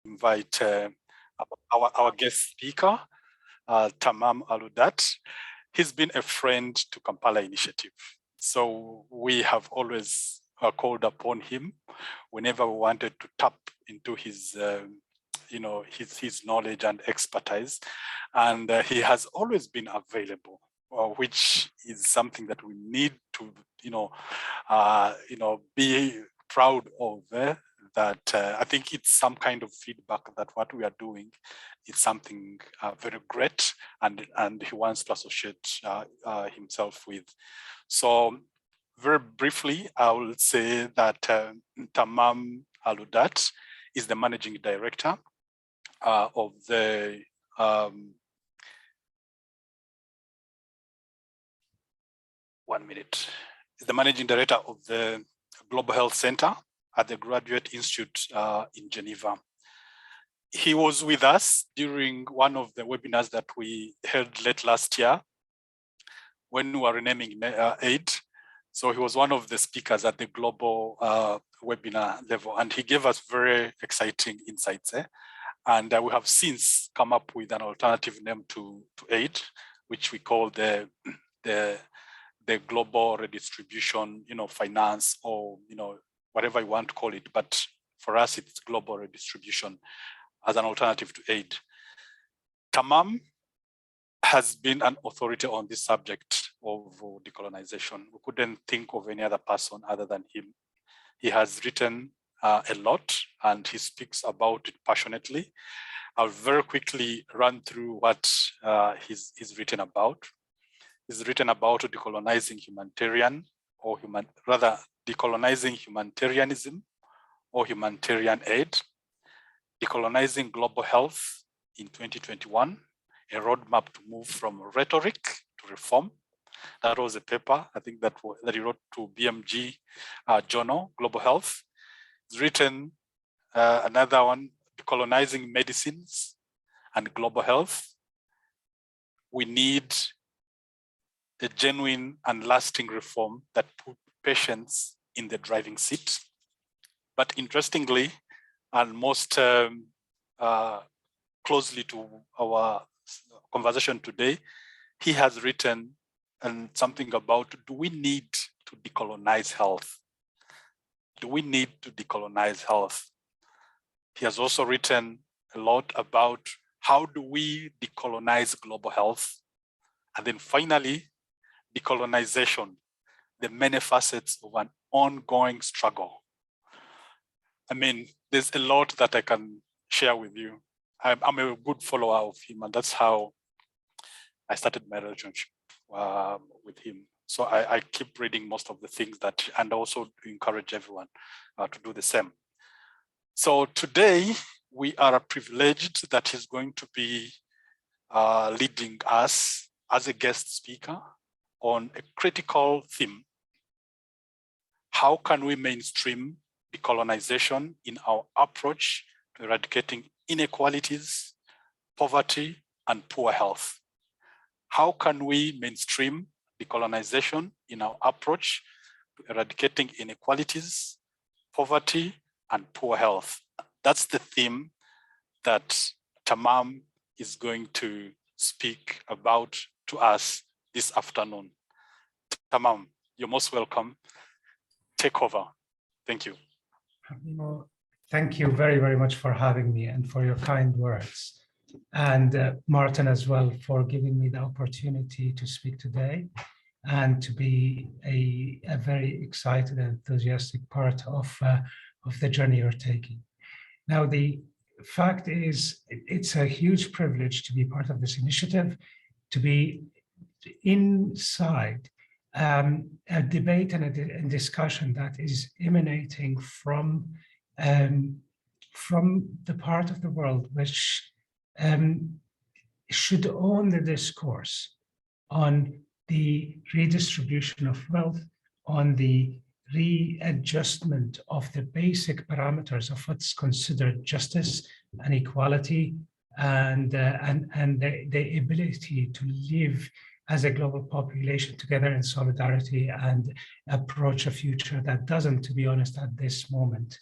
invite our guest speaker, Tamam Aludat. He's been a friend to Kampala Initiative. So we have always called upon him whenever we wanted to tap into his, his knowledge and expertise. And he has always been available, which is something that we need to, be proud of. That I think it's some kind of feedback that what we are doing is something very great, and he wants to associate himself with. So very briefly, I will say that Tamam Aludat is the managing director of the is the managing director of the Global Health Center at the Graduate Institute in Geneva. He was with us during one of the webinars that we held late last year when we were renaming aid. So he was one of the speakers at the global webinar level, and he gave us very exciting insights. And we have since come up with an alternative name to aid, which we call the global redistribution, finance, or whatever you want to call it, but for us it's global redistribution as an alternative to aid. Tamam has been an authority on this subject of decolonization. We couldn't think of any other person other than him. He has written a lot and he speaks about it passionately. I'll very quickly run through what he's written about. He's written about decolonizing humanitarian, or decolonizing humanitarianism or humanitarian aid, decolonizing global health in 2021, a roadmap to move from rhetoric to reform. That was a paper, I think that he wrote to BMG journal, Global Health. He's written another one, decolonizing medicines and global health. We need a genuine and lasting reform that put patients in the driving seat. But interestingly, and most closely to our conversation today, he has written something about, do we need to decolonize health? Do we need to decolonize health? He has also written a lot about how do we decolonize global health? And then finally, decolonization, the many facets of an ongoing struggle. I mean, there's a lot that I can share with you. I'm a good follower of him, and that's how I started my relationship with him. So I keep reading most of the things that, and also to encourage everyone to do the same. So today we are privileged that he's going to be leading us as a guest speaker on a critical theme. How can we mainstream decolonization in our approach to eradicating inequalities, poverty, and poor health? How can we mainstream decolonization in our approach to eradicating inequalities, poverty, and poor health? That's the theme that Tamam is going to speak about to us this afternoon. Tamam, you're most welcome. Take over. Thank you. Thank you very, very much for having me and for your kind words. And Martin as well for giving me the opportunity to speak today and to be a very excited and enthusiastic part of the journey you're taking. Now, the fact is, it's a huge privilege to be part of this initiative, to be inside a debate and a discussion that is emanating from the part of the world which should own the discourse on the redistribution of wealth, on the readjustment of the basic parameters of what's considered justice and equality, and the ability to live as a global population together in solidarity and approach a future that doesn't, to be honest, at this moment,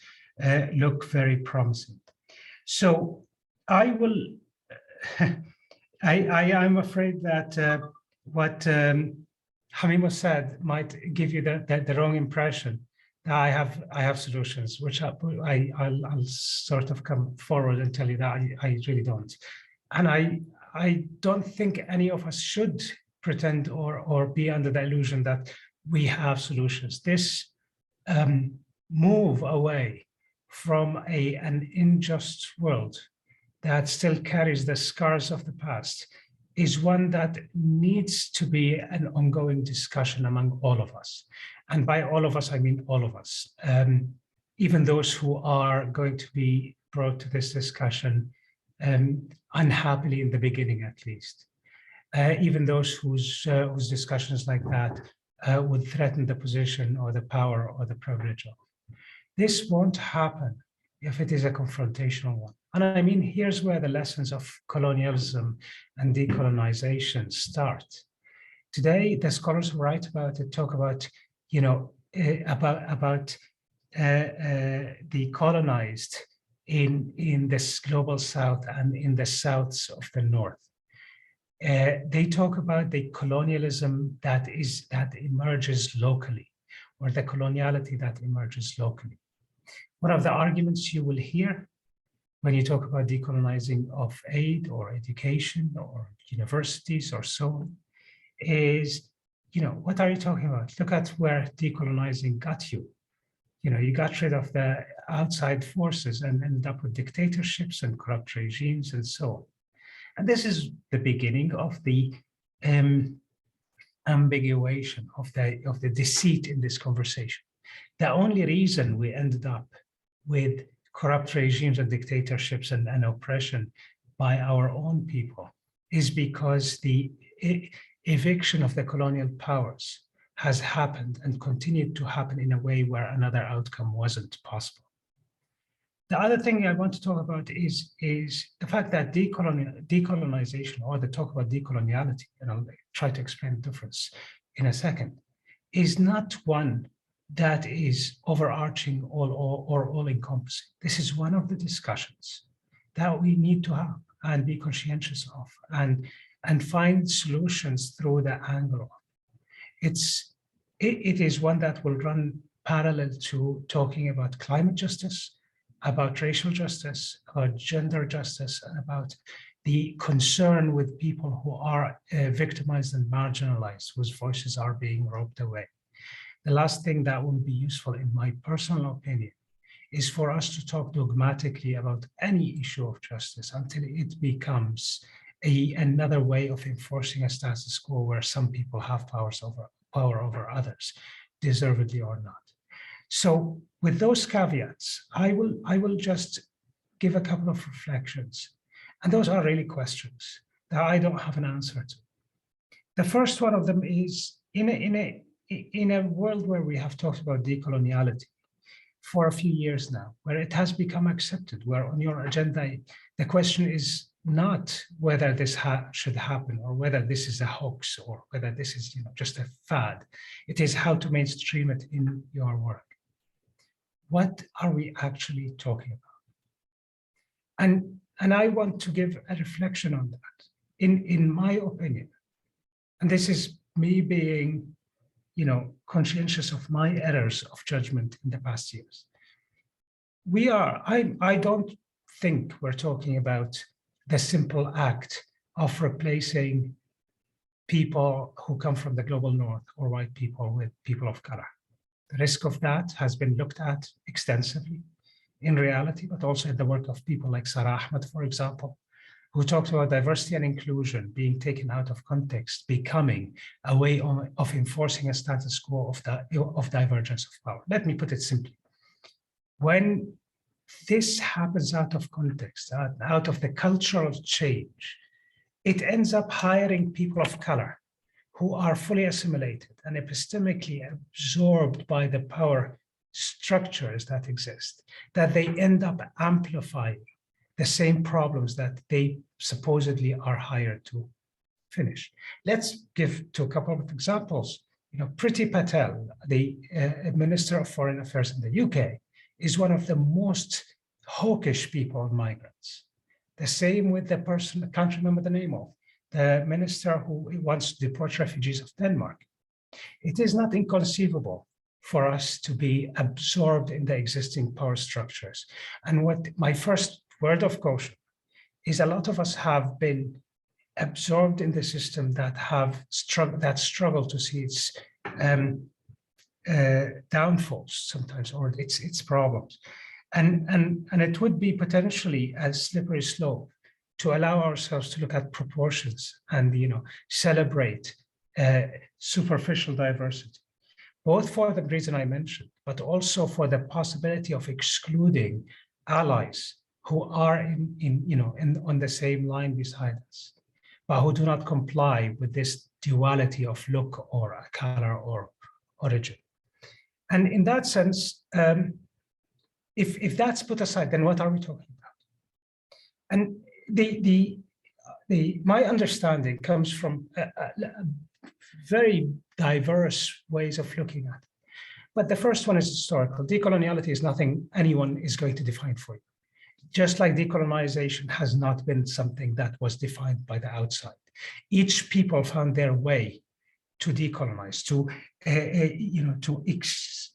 look very promising. So I will, I'm afraid that what Hamima said might give you the wrong impression. I have solutions, which I'll sort of come forward and tell you that I really don't. And I don't think any of us should pretend or be under the illusion that we have solutions. This move away from an unjust world that still carries the scars of the past is one that needs to be an ongoing discussion among all of us. And by all of us, I mean all of us, even those who are going to be brought to this discussion unhappily in the beginning, at least. Even those whose discussions like that would threaten the position or the power or the privilege of. This won't happen if it is a confrontational one. And I mean, here's where the lessons of colonialism and decolonization start. Today, the scholars who write about it talk about, you know, the colonized in this global south and in the souths of the north. They talk about the colonialism that emerges locally, or the coloniality that emerges locally. One of the arguments you will hear when you talk about decolonizing of aid or education or universities or so on is, you know, what are you talking about? Look at where decolonizing got you. You know, you got rid of the outside forces and ended up with dictatorships and corrupt regimes and so on. And this is the beginning of the ambiguation of the deceit in this conversation. The only reason we ended up with corrupt regimes and dictatorships and oppression by our own people is because the eviction of the colonial powers has happened and continued to happen in a way where another outcome wasn't possible. The other thing I want to talk about is the fact that decolonization, or the talk about decoloniality, and I'll try to explain the difference in a second, is not one that is overarching or all-encompassing. This is one of the discussions that we need to have and be conscientious of and find solutions through the angle of. It is one that will run parallel to talking about climate justice, about racial justice, about gender justice, and about the concern with people who are victimized and marginalized, whose voices are being robbed away. The last thing that will be useful, in my personal opinion, is for us to talk dogmatically about any issue of justice until it becomes another way of enforcing a status quo where some people have power over others, deservedly or not. So with those caveats, I will just give a couple of reflections. And those are really questions that I don't have an answer to. The first one of them is, in a world where we have talked about decoloniality for a few years now, where it has become accepted, where on your agenda, the question is not whether this should happen or whether this is a hoax or whether this is just a fad. It is how to mainstream it in your work. What are we actually talking about? And I want to give a reflection on that. In my opinion, and this is me being conscientious of my errors of judgment in the past years. I don't think we're talking about the simple act of replacing people who come from the global north or white people with people of color. The risk of that has been looked at extensively in reality, but also in the work of people like Sarah Ahmed, for example, who talked about diversity and inclusion being taken out of context, becoming a way of enforcing a status quo of divergence of power. Let me put it simply. When this happens out of context, out of the cultural change, it ends up hiring people of color who are fully assimilated and epistemically absorbed by the power structures that exist, that they end up amplifying the same problems that they supposedly are hired to finish. Let's give to a couple of examples. Priti Patel, the Minister of Foreign Affairs in the UK, is one of the most hawkish people and migrants. The same with the person, I can't remember the name of, the minister who wants to deport refugees of Denmark. It is not inconceivable for us to be absorbed in the existing power structures. And what my first word of caution is, a lot of us have been absorbed in the system that struggle to see its downfalls sometimes, or its problems. And it would be potentially a slippery slope to allow ourselves to look at proportions and celebrate superficial diversity, both for the reason I mentioned, but also for the possibility of excluding allies who are on the same line beside us, but who do not comply with this duality of look or a color or origin. And in that sense, if that's put aside, then what are we talking about? And my understanding comes from very diverse ways of looking at it. But the first one is historical. Decoloniality is nothing anyone is going to define for you. Just like decolonization has not been something that was defined by the outside. Each people found their way to decolonize, to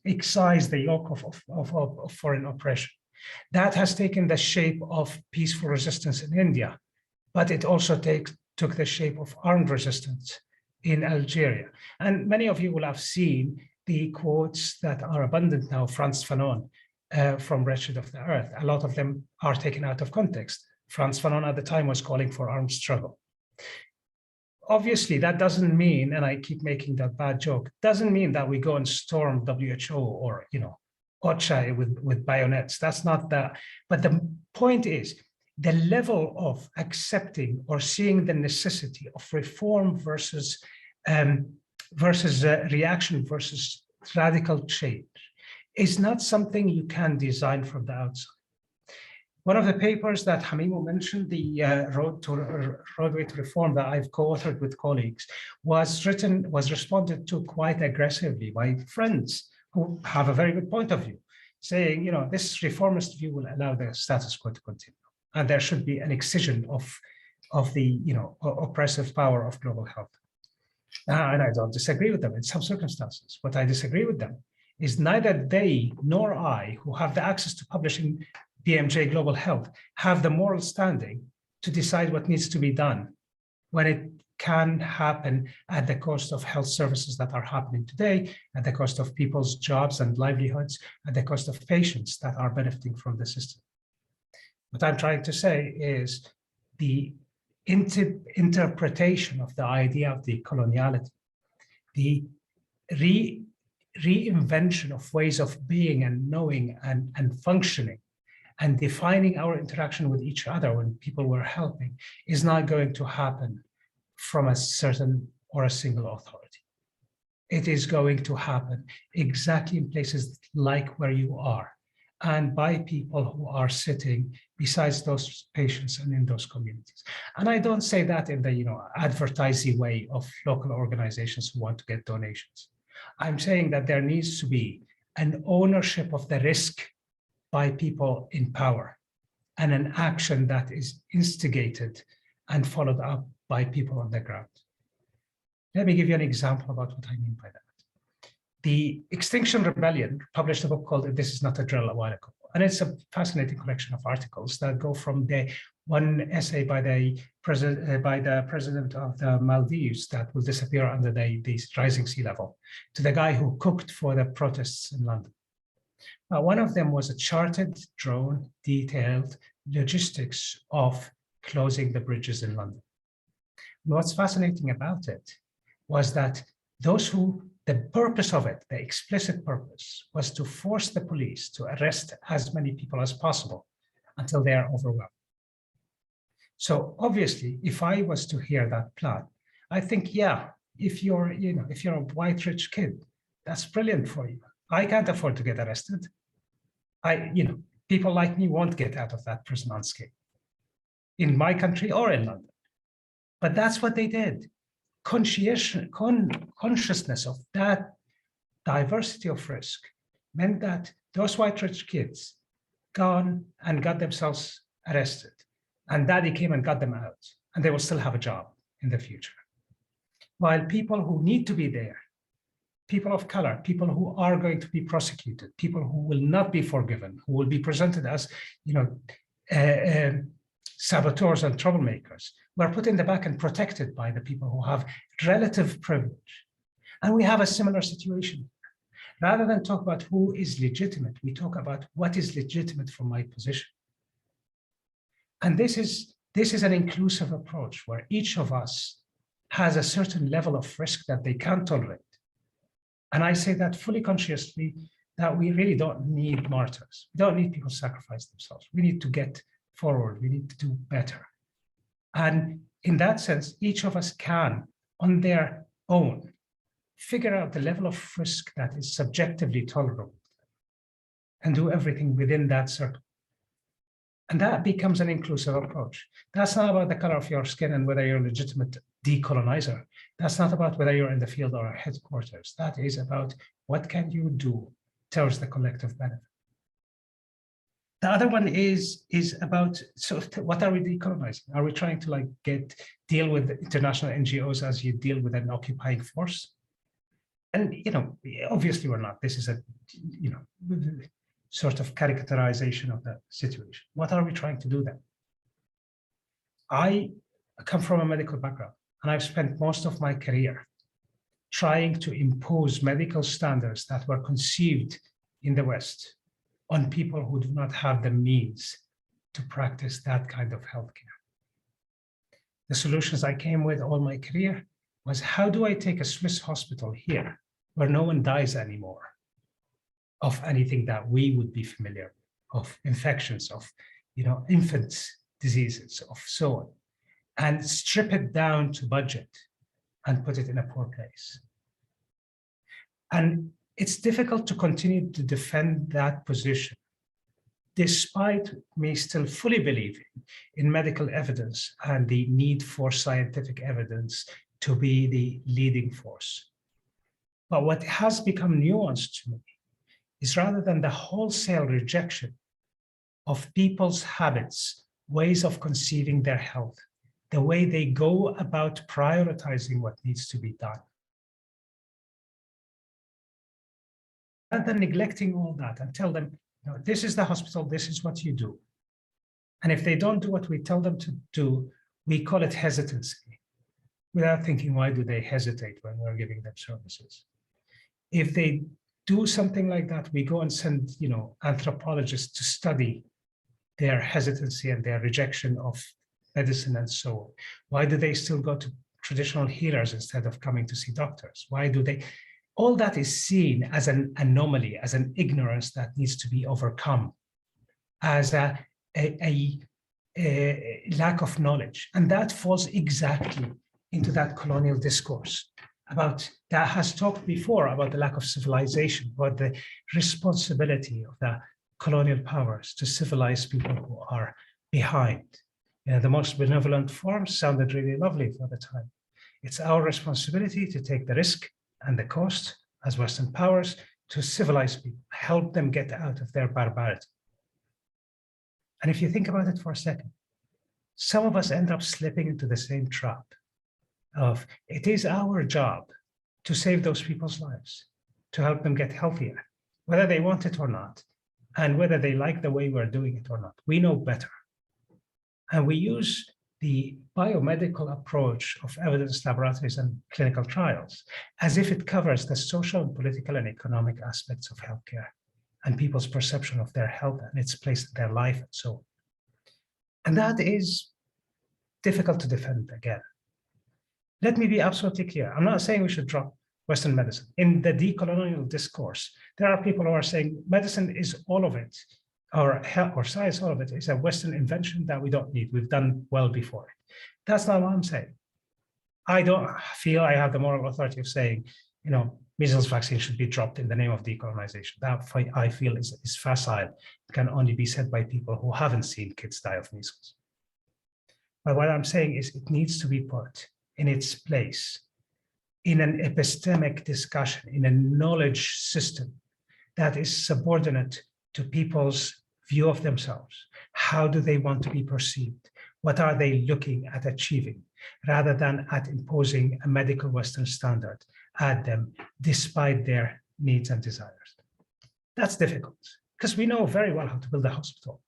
excise the yoke of foreign oppression. That has taken the shape of peaceful resistance in India, but it also took the shape of armed resistance in Algeria. And many of you will have seen the quotes that are abundant now, Frantz Fanon, from Wretched of the Earth. A lot of them are taken out of context. Frantz Fanon at the time was calling for armed struggle. Obviously, that doesn't mean, and I keep making that bad joke, doesn't mean that we go and storm WHO or OCHA with bayonets. That's not that. But the point is, the level of accepting or seeing the necessity of reform versus reaction versus radical change is not something you can design from the outside. One of the papers that Hamimo mentioned, the Roadway to Reform, that I've co-authored with colleagues, was responded to quite aggressively by friends who have a very good point of view, saying, this reformist view will allow the status quo to continue, and there should be an excision of the oppressive power of global health. And I don't disagree with them in some circumstances. What I disagree with them is neither they nor I, who have the access to publishing BMJ Global Health, have the moral standing to decide what needs to be done when it can happen at the cost of health services that are happening today, at the cost of people's jobs and livelihoods, at the cost of patients that are benefiting from the system. What I'm trying to say is the interpretation of the idea of decoloniality, the reinvention of ways of being and knowing and functioning and defining our interaction with each other when people were helping is not going to happen from a certain or a single authority. It is going to happen exactly in places like where you are, and by people who are sitting besides those patients and in those communities. And I don't say that in the advertising way of local organizations who want to get donations. I'm saying that there needs to be an ownership of the risk by people in power, and an action that is instigated and followed up by people on the ground. Let me give you an example about what I mean by that. The Extinction Rebellion published a book called This Is Not a Drill a while ago, and it's a fascinating collection of articles that go from the one essay by the president of the Maldives that will disappear under the rising sea level, to the guy who cooked for the protests in London. One of them was a charted, drawn, detailed logistics of closing the bridges in London. And what's fascinating about it was that the purpose of it, the explicit purpose, was to force the police to arrest as many people as possible until they are overwhelmed. So obviously, if I was to hear that plan, I think, yeah, if you're a white rich kid, that's brilliant for you. I can't afford to get arrested. People like me won't get out of that prison unscathed in my country or in London. But that's what they did. Consciousness of that diversity of risk meant that those white rich kids gone and got themselves arrested, and daddy came and got them out, and they will still have a job in the future. While people who need to be there, people of color, people who are going to be prosecuted, people who will not be forgiven, who will be presented as, saboteurs and troublemakers, were put in the back and protected by the people who have relative privilege. And we have a similar situation. Rather than talk about who is legitimate, we talk about what is legitimate from my position. And this is an inclusive approach where each of us has a certain level of risk that they can't tolerate. And I say that fully consciously, that we really don't need martyrs. We don't need people to sacrifice themselves. We need to get forward. We need to do better. And in that sense, each of us can, on their own, figure out the level of risk that is subjectively tolerable and do everything within that circle. And that becomes an inclusive approach. That's not about the color of your skin and whether you're a legitimate decolonizer. That's not about whether you're in the field or headquarters. That is about what can you do towards the collective benefit. The other one is about, so what are we decolonizing? Are we trying to deal with international NGOs as you deal with an occupying force? And obviously we're not. This is a sort of caricaturization of the situation. What are we trying to do then? I come from a medical background, and I've spent most of my career trying to impose medical standards that were conceived in the West on people who do not have the means to practice that kind of healthcare. The solutions I came with all my career was, how do I take a Swiss hospital here where no one dies anymore of anything that we would be familiar with, of infections, of infants' diseases, of so on, and strip it down to budget and put it in a poor place. And it's difficult to continue to defend that position, despite me still fully believing in medical evidence and the need for scientific evidence to be the leading force. But what has become nuanced to me is, rather than the wholesale rejection of people's habits, ways of conceiving their health, the way they go about prioritizing what needs to be done, rather than neglecting all that and tell them, this is the hospital, this is what you do. And if they don't do what we tell them to do, we call it hesitancy, without thinking, why do they hesitate when we're giving them services? If they do something like that, we go and send anthropologists to study their hesitancy and their rejection of medicine and so on. Why do they still go to traditional healers instead of coming to see doctors? Why do they? All that is seen as an anomaly, as an ignorance that needs to be overcome, as a lack of knowledge. And that falls exactly into that colonial discourse that has talked before about the lack of civilization, about the responsibility of the colonial powers to civilize people who are behind. The most benevolent forms sounded really lovely for the time. It's our responsibility to take the risk and the cost as Western powers to civilize people, help them get out of their barbarity. And if you think about it for a second, some of us end up slipping into the same trap of, it is our job to save those people's lives, to help them get healthier, whether they want it or not, and whether they like the way we're doing it or not. We know better. And we use the biomedical approach of evidence laboratories and clinical trials as if it covers the social, political, and economic aspects of healthcare and people's perception of their health and its place in their life and so on. And that is difficult to defend again. Let me be absolutely clear. I'm not saying we should drop Western medicine. In the decolonial discourse, there are people who are saying medicine is all of it, or science, all of it is a Western invention that we don't need. We've done well before it. That's not what I'm saying. I don't feel I have the moral authority of saying, measles vaccine should be dropped in the name of decolonization. That I feel is facile. It can only be said by people who haven't seen kids die of measles. But what I'm saying is it needs to be put in its place in an epistemic discussion, in a knowledge system that is subordinate to people's view of themselves. How do they want to be perceived? What are they looking at achieving, rather than at imposing a medical Western standard at them, despite their needs and desires? That's difficult, because we know very well how to build a hospital.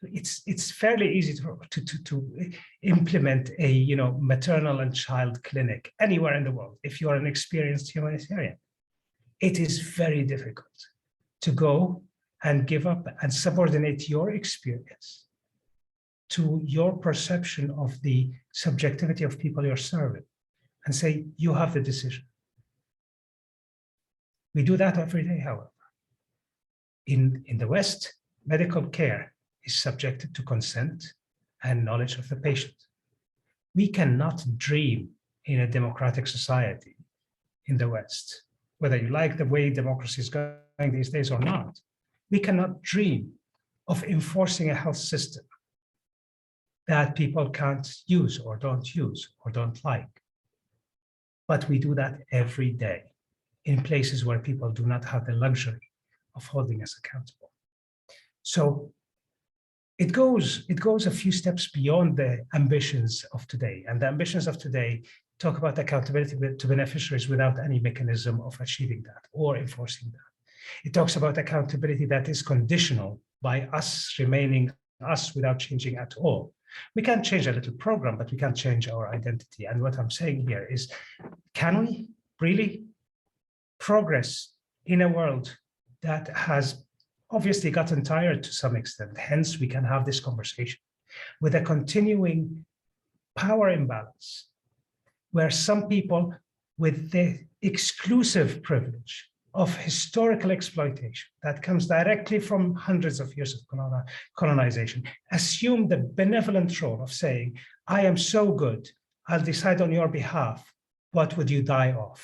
It's fairly easy to implement a maternal and child clinic anywhere in the world if you are an experienced humanitarian. It is very difficult to go and give up and subordinate your experience to your perception of the subjectivity of people you're serving and say, you have the decision. We do that every day, however. In the West, medical care is subjected to consent and knowledge of the patient. We cannot dream in a democratic society in the West, whether you like the way democracy is going these days or not. We cannot dream of enforcing a health system that people can't use or don't like. But we do that every day in places where people do not have the luxury of holding us accountable. So it goes a few steps beyond the ambitions of today. And the ambitions of today talk about accountability to beneficiaries without any mechanism of achieving that or enforcing that. It talks about accountability that is conditional by us remaining us without changing at all. We can change a little program, but we can't change our identity. And what I'm saying here is, can we really progress in a world that has obviously gotten tired to some extent? Hence, we can have this conversation with a continuing power imbalance where some people with the exclusive privilege of historical exploitation that comes directly from hundreds of years of colonization assume the benevolent role of saying, I am so good, I'll decide on your behalf, what would you die of?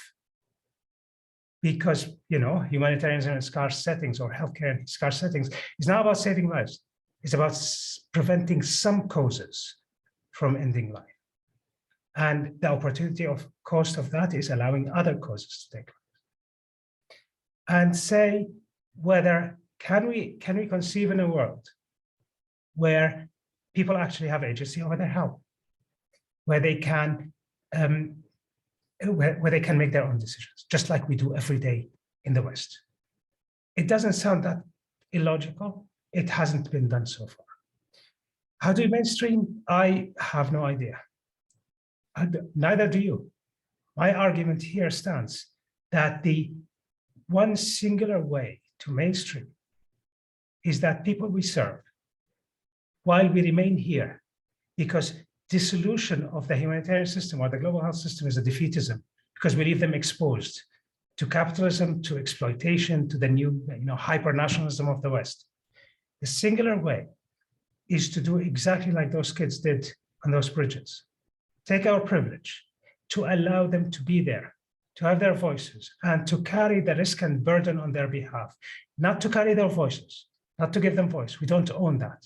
Because, humanitarianism in scarce settings or healthcare in scarce settings is not about saving lives. It's about preventing some causes from ending life. And the opportunity of cost of that is allowing other causes to take place. And say whether can we conceive in a world where people actually have agency over their health, where they can where they can make their own decisions, just like we do every day in the West. It doesn't sound that illogical. It hasn't been done so far. How do you mainstream? I have no idea. Neither do you. My argument here stands that the one singular way to mainstream is that people we serve, while we remain here, because dissolution of the humanitarian system or the global health system is a defeatism, because we leave them exposed to capitalism, to exploitation, to the new hyper-nationalism of the West. The singular way is to do exactly like those kids did on those bridges. Take our privilege to allow them to be there, to have their voices, and to carry the risk and burden on their behalf, not to carry their voices, not to give them voice. We don't own that.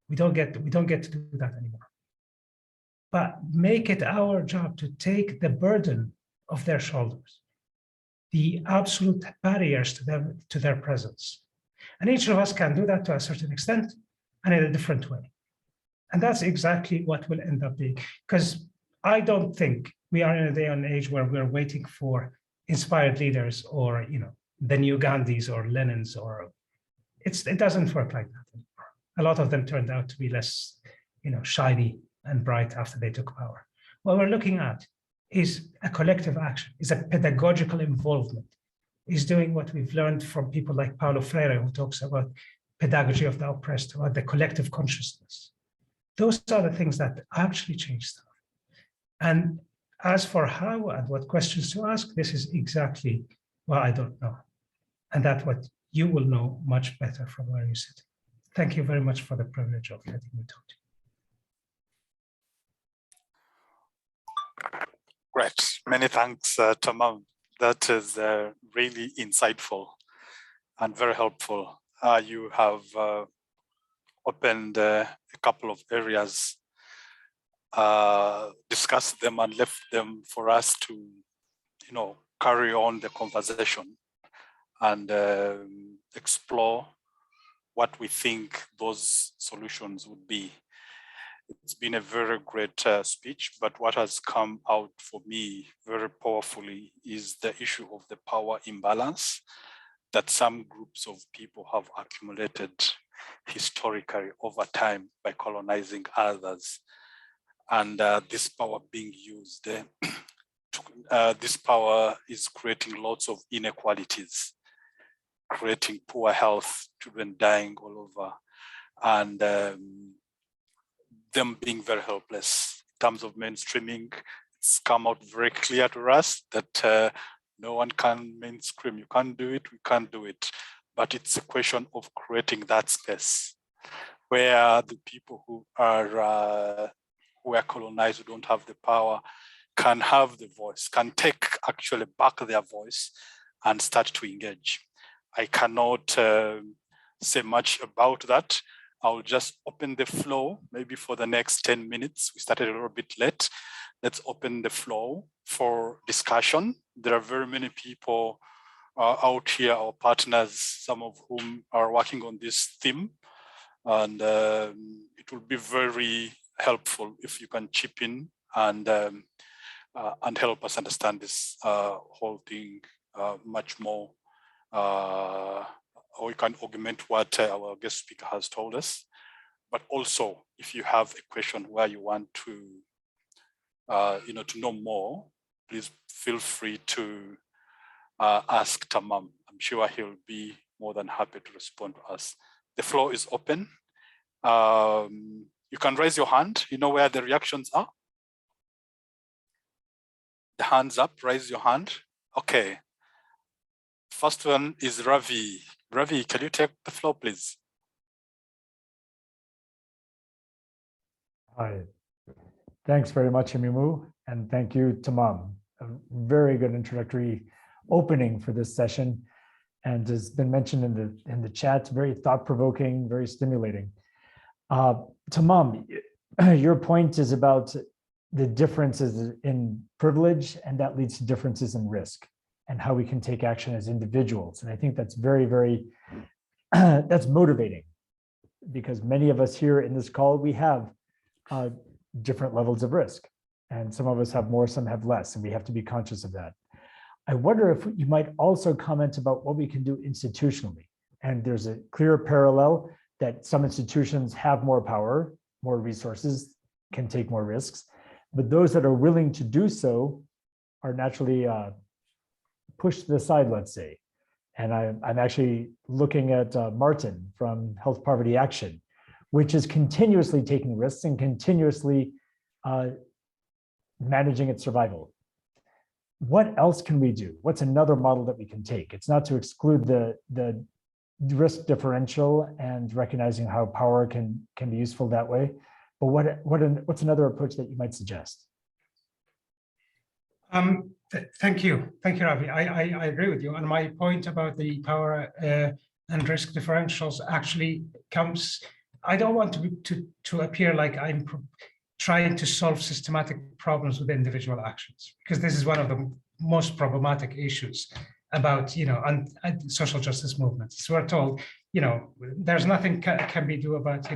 We don't get to do that anymore. But make it our job to take the burden off their shoulders, the absolute barriers to their presence. And each of us can do that to a certain extent and in a different way. And that's exactly what will end up being, because I don't think we are in a day and age where we're waiting for inspired leaders or the new Gandhis or Lenins, or it doesn't work like that anymore. A lot of them turned out to be less shiny and bright after they took power. What we're looking at is a collective action, is a pedagogical involvement, is doing what we've learned from people like Paulo Freire, who talks about pedagogy of the oppressed, about the collective consciousness. Those are the things that actually change stuff. And as for how and what questions to ask, this is exactly what I don't know. And that's what you will know much better from where you sit. Thank you very much for the privilege of letting me talk to you. Great. Many thanks, Tamam. That is really insightful and very helpful. You have opened a couple of areas, discussed them and left them for us to, carry on the conversation and explore what we think those solutions would be. It's been a very great speech, but what has come out for me very powerfully is the issue of the power imbalance that some groups of people have accumulated historically over time by colonizing others. And this power being used, this power is creating lots of inequalities, creating poor health, children dying all over, and them being very helpless. In terms of mainstreaming, it's come out very clear to us that no one can mainstream. You can't do it, we can't do it. But it's a question of creating that space where the people who are colonized, who don't have the power, can have the voice, can take actually back their voice and start to engage. I cannot say much about that. I'll just open the floor maybe for the next 10 minutes. We started a little bit late. Let's open the floor for discussion. There are very many people out here, our partners, some of whom are working on this theme. And it will be very helpful if you can chip in and help us understand this whole thing much more. Or we can augment what our guest speaker has told us. But also, if you have a question where you want to, to know more, please feel free to ask Tamam. I'm sure he'll be more than happy to respond to us. The floor is open. You can raise your hand. You know where the reactions are? The hands up, raise your hand. Okay. First one is Ravi. Ravi, can you take the floor, please? Hi. Thanks very much, Emimu, and thank you, Tamam. A very good introductory opening for this session, and has been mentioned in the chat, very thought-provoking, very stimulating. Tamam, your point is about the differences in privilege, and that leads to differences in risk, and how we can take action as individuals. And I think that's very, very, that's motivating, because many of us here in this call, we have different levels of risk. And some of us have more, some have less, and we have to be conscious of that. I wonder if you might also comment about what we can do institutionally. And there's a clear parallel that some institutions have more power, more resources, can take more risks, but those that are willing to do so are naturally pushed to the side, let's say. And I'm actually looking at Martin from Health Poverty Action, which is continuously taking risks and continuously managing its survival. What else can we do? What's another model that we can take? It's not to exclude the risk differential and recognizing how power can be useful that way, but what's another approach that you might suggest? Thank you, Ravi. I agree with you. And my point about the power and risk differentials actually comes. I don't want to appear like I'm trying to solve systematic problems with individual actions, because this is one of the most problematic issues about, and social justice movements. So we're told, there's nothing can be do about,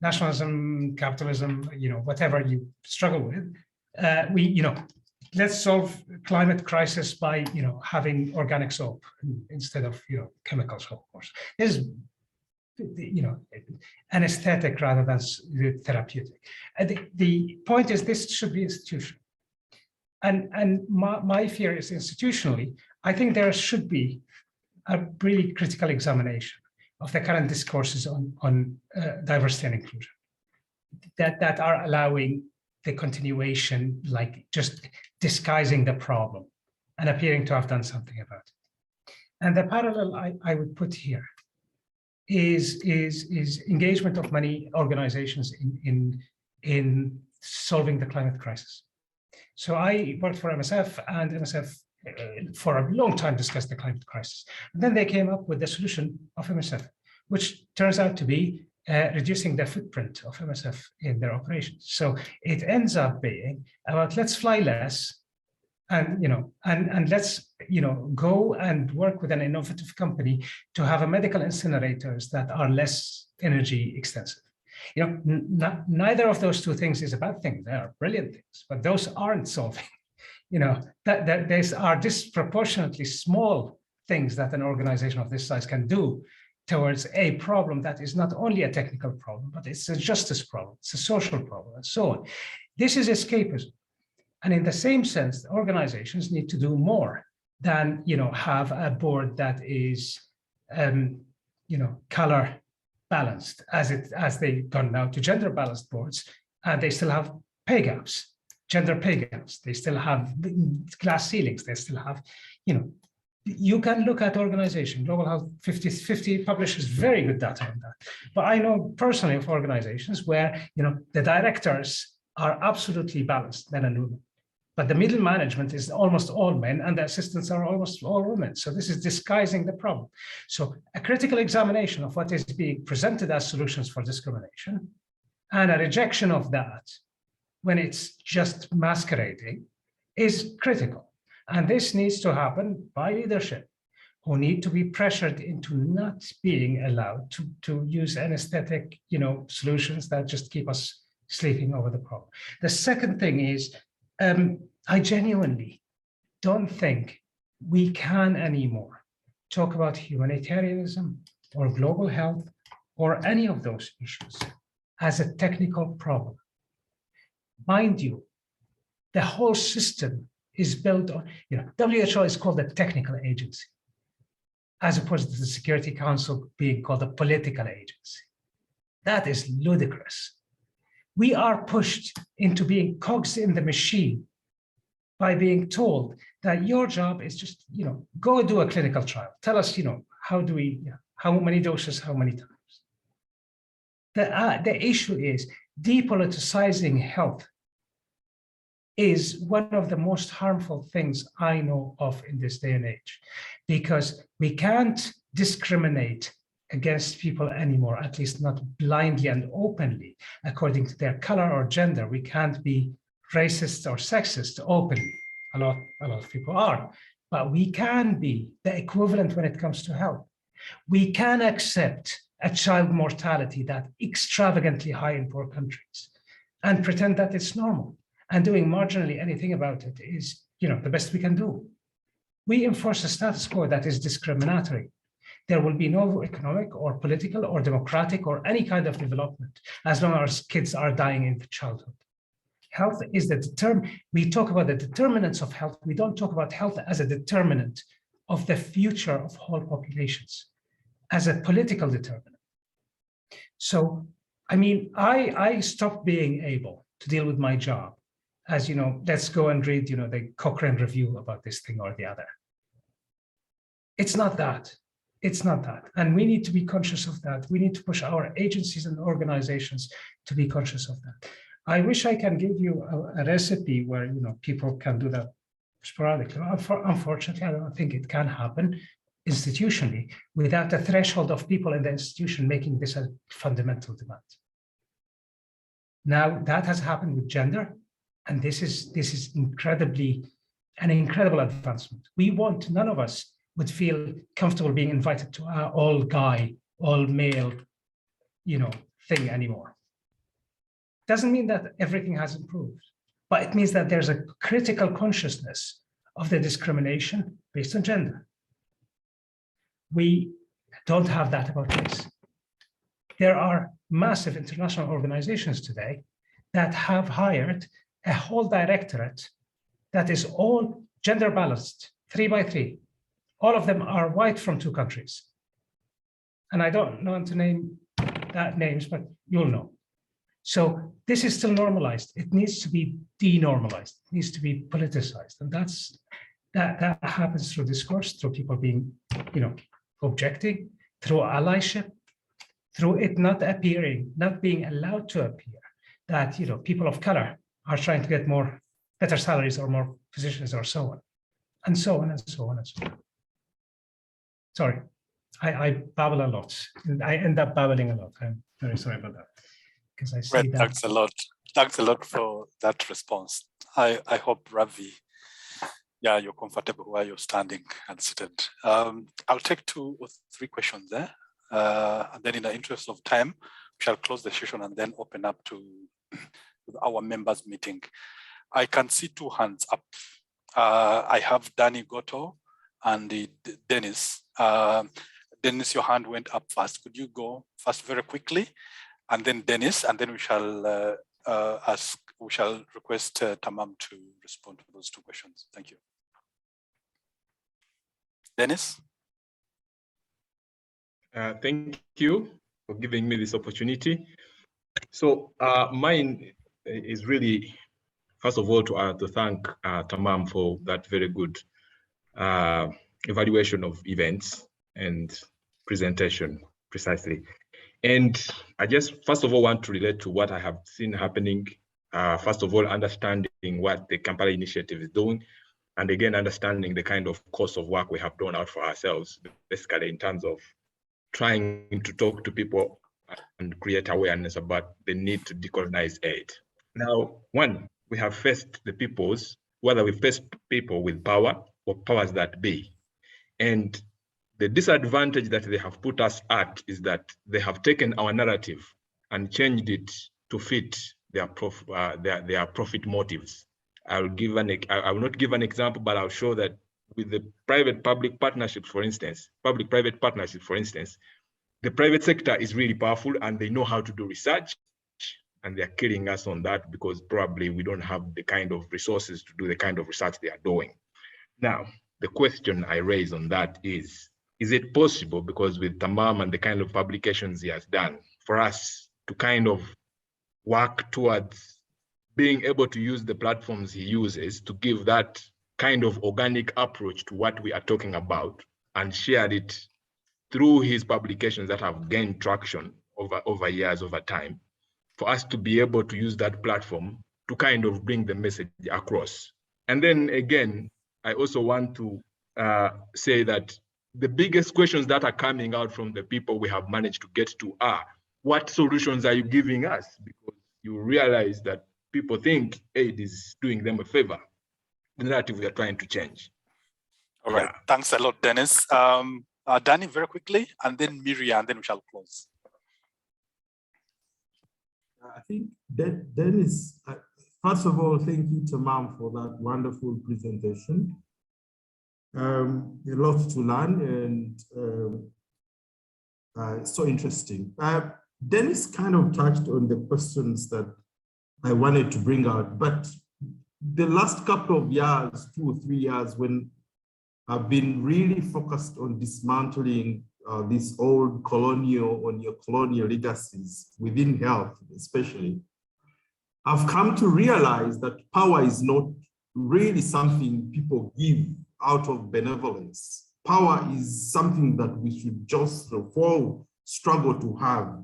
nationalism, capitalism, whatever you struggle with. Let's solve climate crisis by, having organic soap instead of, chemical soap. Of course, this is, an aesthetic rather than therapeutic. The point is, this should be institutional. And my fear is institutionally, I think there should be a really critical examination of the current discourses on diversity and inclusion that are allowing the continuation, like just disguising the problem and appearing to have done something about it. And the parallel I would put here is engagement of many organizations in solving the climate crisis. So I worked for MSF, and MSF for a long time discussed the climate crisis. And then they came up with the solution of MSF, which turns out to be reducing the footprint of MSF in their operations. So it ends up being about let's fly less And let's go and work with an innovative company to have a medical incinerators that are less energy extensive. Neither of those two things is a bad thing. They are brilliant things, but those aren't solving. That these are disproportionately small things that an organization of this size can do towards a problem that is not only a technical problem, but it's a justice problem, it's a social problem, and so on. This is escapism. And in the same sense, organizations need to do more than have a board that is color balanced, as they've gone now to gender balanced boards, and they still have pay gaps, gender pay gaps. They still have glass ceilings. They still have, you can look at organization. Global Health 50 publishes very good data on that. But I know personally of organizations where the directors are absolutely balanced, men and women. But the middle management is almost all men, and the assistants are almost all women. So this is disguising the problem. So a critical examination of what is being presented as solutions for discrimination, and a rejection of that when it's just masquerading, is critical. And this needs to happen by leadership, who need to be pressured into not being allowed to use anesthetic solutions that just keep us sleeping over the problem. The second thing is, I genuinely don't think we can anymore talk about humanitarianism or global health or any of those issues as a technical problem. Mind you, the whole system is built on, WHO is called a technical agency, as opposed to the Security Council being called a political agency. That is ludicrous. We are pushed into being cogs in the machine by being told that your job is just, go do a clinical trial. Tell us, how many doses, how many times. The issue is depoliticizing health is one of the most harmful things I know of in this day and age, because we can't discriminate against people anymore, at least not blindly and openly, according to their color or gender. We can't be racist or sexist openly. A lot of people are, but we can be the equivalent when it comes to health. We can accept a child mortality that's extravagantly high in poor countries and pretend that it's normal, and doing marginally anything about it is, the best we can do. We enforce a status quo that is discriminatory. There will be no economic or political or democratic or any kind of development as long as kids are dying in childhood. Health is we talk about the determinants of health. We don't talk about health as a determinant of the future of whole populations, as a political determinant. So, I stopped being able to deal with my job as, let's go and read, the Cochrane review about this thing or the other. It's not that. It's not that. And we need to be conscious of that. We need to push our agencies and organizations to be conscious of that. I wish I can give you a recipe where people can do that sporadically. Unfortunately, I don't think it can happen institutionally without a threshold of people in the institution making this a fundamental demand. Now that has happened with gender, and this is an incredible advancement. None of us would feel comfortable being invited to our all guy, all male, thing anymore. Doesn't mean that everything has improved, but it means that there's a critical consciousness of the discrimination based on gender. We don't have that about race. There are massive international organizations today that have hired a whole directorate that is all gender balanced, 3 by 3. All of them are white from 2 countries. And I don't know to name that names, but you'll know. So this is still normalized. It needs to be denormalized. It needs to be politicized. And that happens through discourse, through people being, objecting, through allyship, through it not appearing, not being allowed to appear, that, people of color are trying to get better salaries or more positions or so on, and so on and so on and so on. Sorry, I babble a lot. And I end up babbling a lot. I'm very sorry about that. Because I see that. Thanks a lot for that response. I hope Ravi Yeah, you're comfortable where you're standing and seated. I'll take 2 or 3 questions there. And then in the interest of time, we shall close the session and then open up to our members meeting. I can see 2 hands up. I have Danny Goto and Dennis. Dennis, your hand went up first. Could you go first very quickly? And then Dennis, and then we shall request Tamam to respond to those 2 questions. Thank you. Dennis? Thank you for giving me this opportunity. So mine is really, first of all, to thank Tamam for that very good evaluation of events and presentation, precisely. And I just, first of all, want to relate to what I have seen happening. First of all, understanding what the Kampala Initiative is doing, and again, understanding the kind of course of work we have done out for ourselves, basically in terms of trying to talk to people and create awareness about the need to decolonize aid. Now, one, we have faced the peoples, whether we face people with power or powers that be. And the disadvantage that they have put us at is that they have taken our narrative and changed it to fit their profit motives. I will not give an example, but I'll show that with the private-public partnerships, for instance, public-private partnerships, for instance, the private sector is really powerful and they know how to do research, and they're killing us on that because probably we don't have the kind of resources to do the kind of research they are doing. Now, the question I raise on that is it possible, because with Tamam and the kind of publications he has done, for us to kind of work towards being able to use the platforms he uses to give that kind of organic approach to what we are talking about and share it through his publications that have gained traction over years, over time, for us to be able to use that platform to kind of bring the message across. And then again, I also want to say that the biggest questions that are coming out from the people we have managed to get to are, what solutions are you giving us? Because you realize that people think aid is doing them a favor. The narrative we are trying to change. All right, thanks a lot, Dennis. Danny, very quickly, and then Miriam, and then we shall close. I think that Dennis, first of all, thank you, Tamam, for that wonderful presentation. A lot to learn and so interesting. Dennis kind of touched on the questions that I wanted to bring out, but the last couple of years, 2 or 3 years, when I've been really focused on dismantling these old colonial or neo-colonial legacies within health, especially, I've come to realize that power is not really something people give out of benevolence. Power is something that we should just all struggle to have.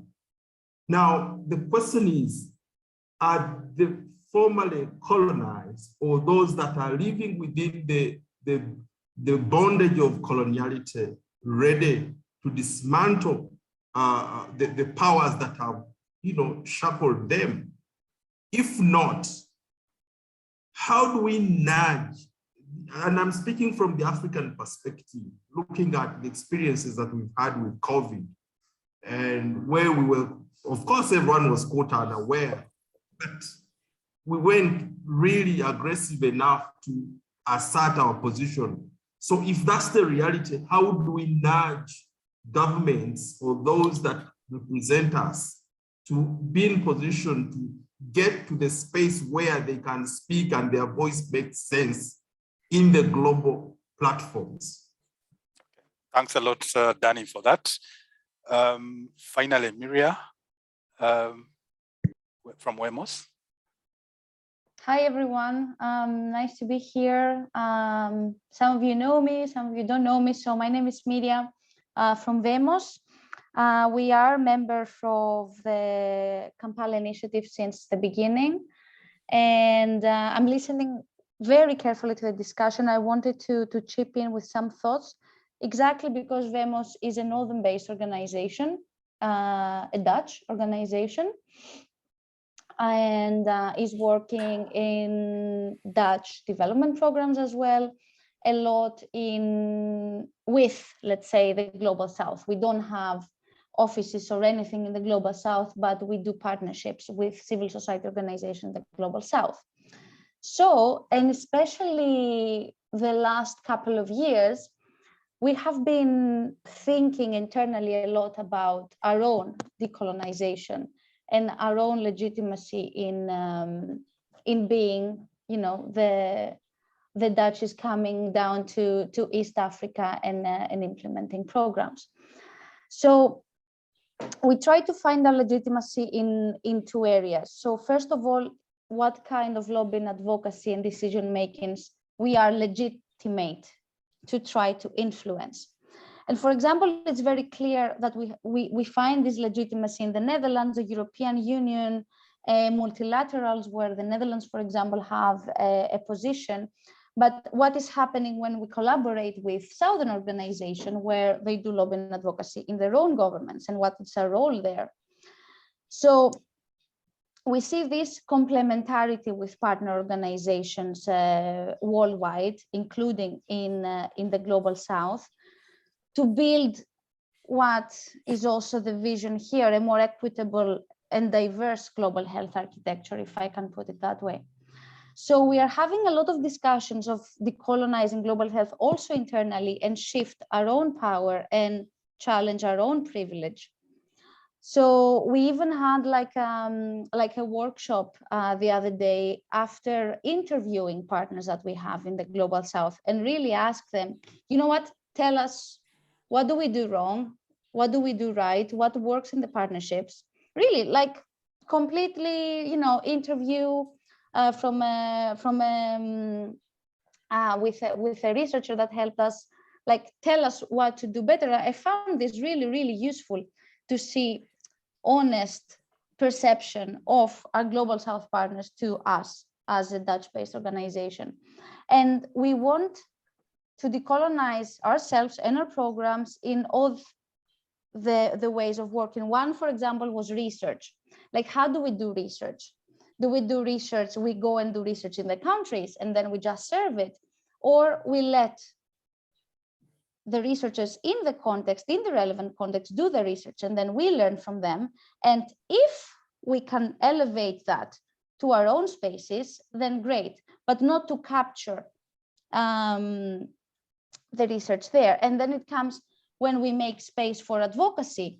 Now, the question is, are the formerly colonized or those that are living within the bondage of coloniality ready to dismantle the powers that have, shackled them? If not, how do we nudge? And I'm speaking from the African perspective, looking at the experiences that we've had with COVID, and where we were, of course, everyone was caught unaware, but we weren't really aggressive enough to assert our position. So if that's the reality, how do we nudge governments or those that represent us to be in position to get to the space where they can speak and their voice makes sense in the global platforms? Thanks a lot, Danny, for that. Finally, Miria from WEMOS. Hi, everyone. Nice to be here. Some of you know me, some of you don't know me. So my name is Miriam from WEMOS. We are members of the Kampala Initiative since the beginning. And I'm listening very carefully to the discussion. I wanted to chip in with some thoughts, exactly because WEMOS is a northern-based organization, a Dutch organization. and is working in Dutch development programs as well, a lot with, let's say, the Global South. We don't have offices or anything in the Global South, but we do partnerships with civil society organizations in the Global South. So, and especially the last couple of years, we have been thinking internally a lot about our own decolonization and our own legitimacy in being, you know, the Dutch is coming down to East Africa and implementing programs. So we try to find our legitimacy in two areas. So first of all, what kind of lobbying, advocacy, and decision makings we are legitimate to try to influence. And for example, it's very clear that we find this legitimacy in the Netherlands, the European Union, multilaterals, where the Netherlands, for example, have a position. But what is happening when we collaborate with Southern organizations where they do lobbying and advocacy in their own governments, and what is our role there? So we see this complementarity with partner organizations worldwide, including in the Global South, to build what is also the vision here, a more equitable and diverse global health architecture, if I can put it that way. So we are having a lot of discussions of decolonizing global health also internally, and shift our own power and challenge our own privilege. So we even had like a workshop the other day after interviewing partners that we have in the Global South, and really ask them, you know what, tell us, what do we do wrong? What do we do right? What works in the partnerships? Really, like completely, you know, interview with a researcher that helped us, like, tell us what to do better. I found this really, really useful to see honest perception of our Global South partners to us as a Dutch-based organization. And we want to decolonize ourselves and our programs in all the ways of working. One, for example, was research. Like, how do we do research? Do we do research, we go and do research in the countries and then we just serve it? Or we let the researchers in the context, in the relevant context, do the research, and then we learn from them. And if we can elevate that to our own spaces, then great, but not to capture the research there. And then it comes when we make space for advocacy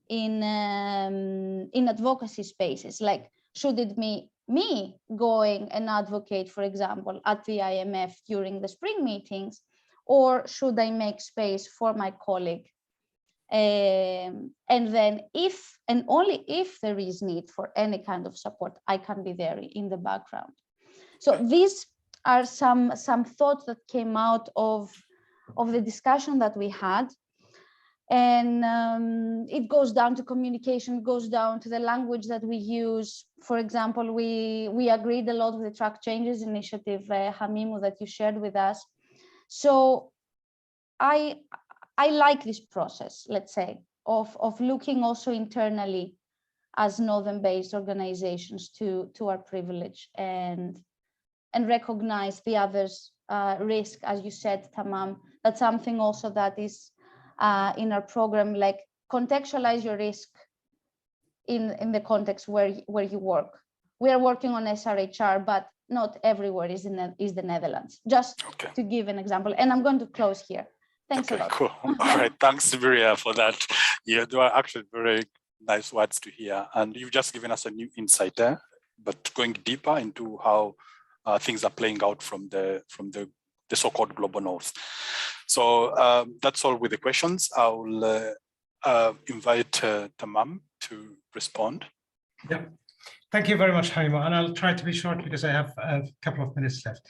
in advocacy spaces, like, should it be me going and advocate, for example, at the IMF during the spring meetings, or should I make space for my colleague? And then if, and only if there is need for any kind of support, I can be there in the background. So these are some thoughts that came out of the discussion that we had. And it goes down to communication, goes down to the language that we use. For example, we agreed a lot with the Track Changes initiative, Hamimu, that you shared with us. So I like this process, let's say, of looking also internally as Northern-based organizations to our privilege and recognize the others' risk, as you said, Tamam. That's something also that is in our program, like, contextualize your risk in the context where you work. We are working on SRHR, but not everywhere is the Netherlands, just to give an example. And I'm going to close here. Thanks a lot. Cool. All right, thanks, Miria, for that. Yeah, they were actually very nice words to hear. And you've just given us a new insight there, but going deeper into how things are playing out from the so-called global north. So that's all with the questions. I'll invite Tamam to respond. Yeah, thank you very much, Haimo. And I'll try to be short because I have a couple of minutes left.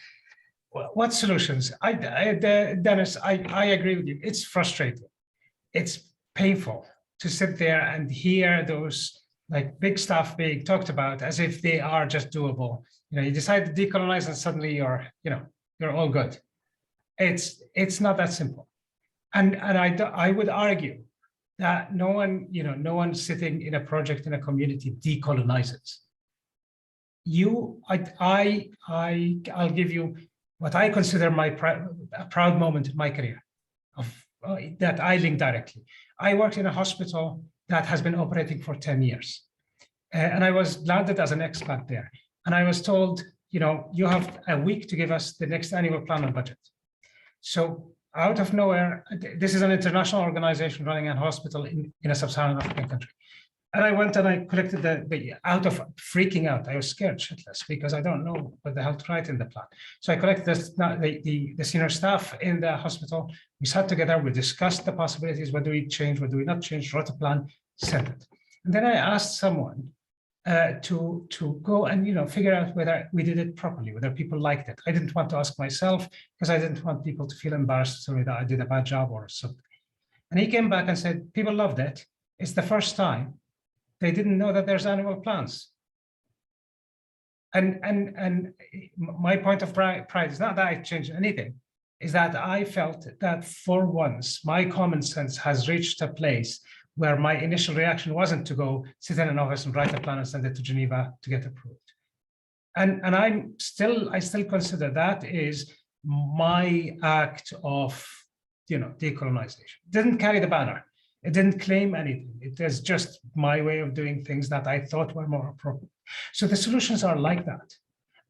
What solutions? Dennis, I agree with you. It's frustrating. It's painful to sit there and hear those like big stuff being talked about as if they are just doable. You know, you decide to decolonize and suddenly you're all good. It's not that simple. And I would argue that no one sitting in a project in a community decolonizes. I'll give you what I consider a proud moment in my career that I link directly. I worked in a hospital that has been operating for 10 years. And I was landed as an expat there. And I was told, you have a week to give us the next annual plan and budget. So out of nowhere, this is an international organization running a hospital in a sub-Saharan African country. And I went and I collected the out of freaking out. I was scared shitless because I don't know what the hell to write in the plan. So I collected the senior staff in the hospital. We sat together, we discussed the possibilities. What do we change? What do we not change? Wrote a plan, sent it. And then I asked someone to go and figure out whether we did it properly, whether people liked it. I didn't want to ask myself because I didn't want people to feel embarrassed, sorry, that I did a bad job or something. And he came back and said, people loved it. It's the first time they didn't know that there's annual plans. And my point of pride is not that I changed anything, is that I felt that for once, my common sense has reached a place where my initial reaction wasn't to go sit in an office and write a plan and send it to Geneva to get approved. And I still consider that is my act of decolonization. It didn't carry the banner. It didn't claim anything. It is just my way of doing things that I thought were more appropriate. So the solutions are like that.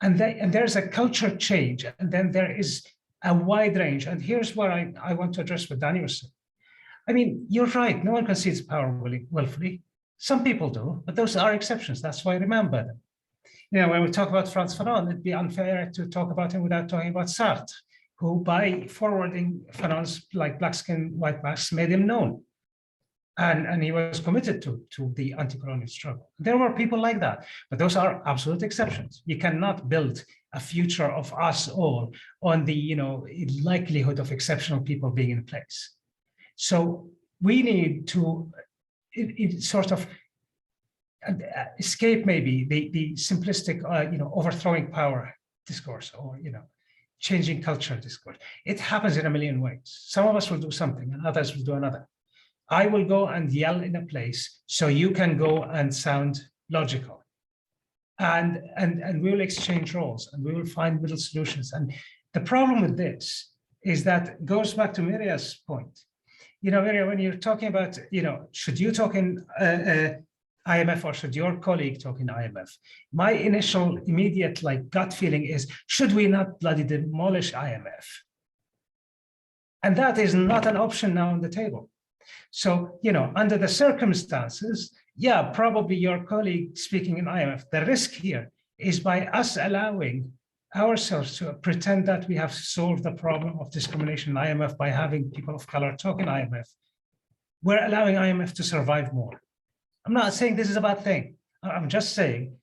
And there's a culture change, and then there is a wide range. And here's where I want to address what Danny was saying. I mean, you're right. No one concedes power willfully. Some people do, but those are exceptions. That's why I remember them. When we talk about Frantz Fanon, it'd be unfair to talk about him without talking about Sartre, who by forwarding Fanon's like black skin, white masks made him known. And he was committed to the anti-colonial struggle. There were people like that, but those are absolute exceptions. You cannot build a future of us all on the likelihood of exceptional people being in place. So we need to sort of escape maybe the simplistic overthrowing power discourse or changing culture discourse. It happens in a million ways. Some of us will do something and others will do another. I will go and yell in a place so you can go and sound logical. And we will exchange roles and we will find middle solutions. And the problem with this is that goes back to Miriam's point. Miriam, when you're talking about, should you talk in IMF or should your colleague talk in IMF? My initial immediate gut feeling is, should we not bloody demolish IMF? And that is not an option now on the table. So, under the circumstances, yeah, probably your colleague speaking in IMF, the risk here is by us allowing ourselves to pretend that we have solved the problem of discrimination in IMF by having people of color talk in IMF. We're allowing IMF to survive more. I'm not saying this is a bad thing. I'm just saying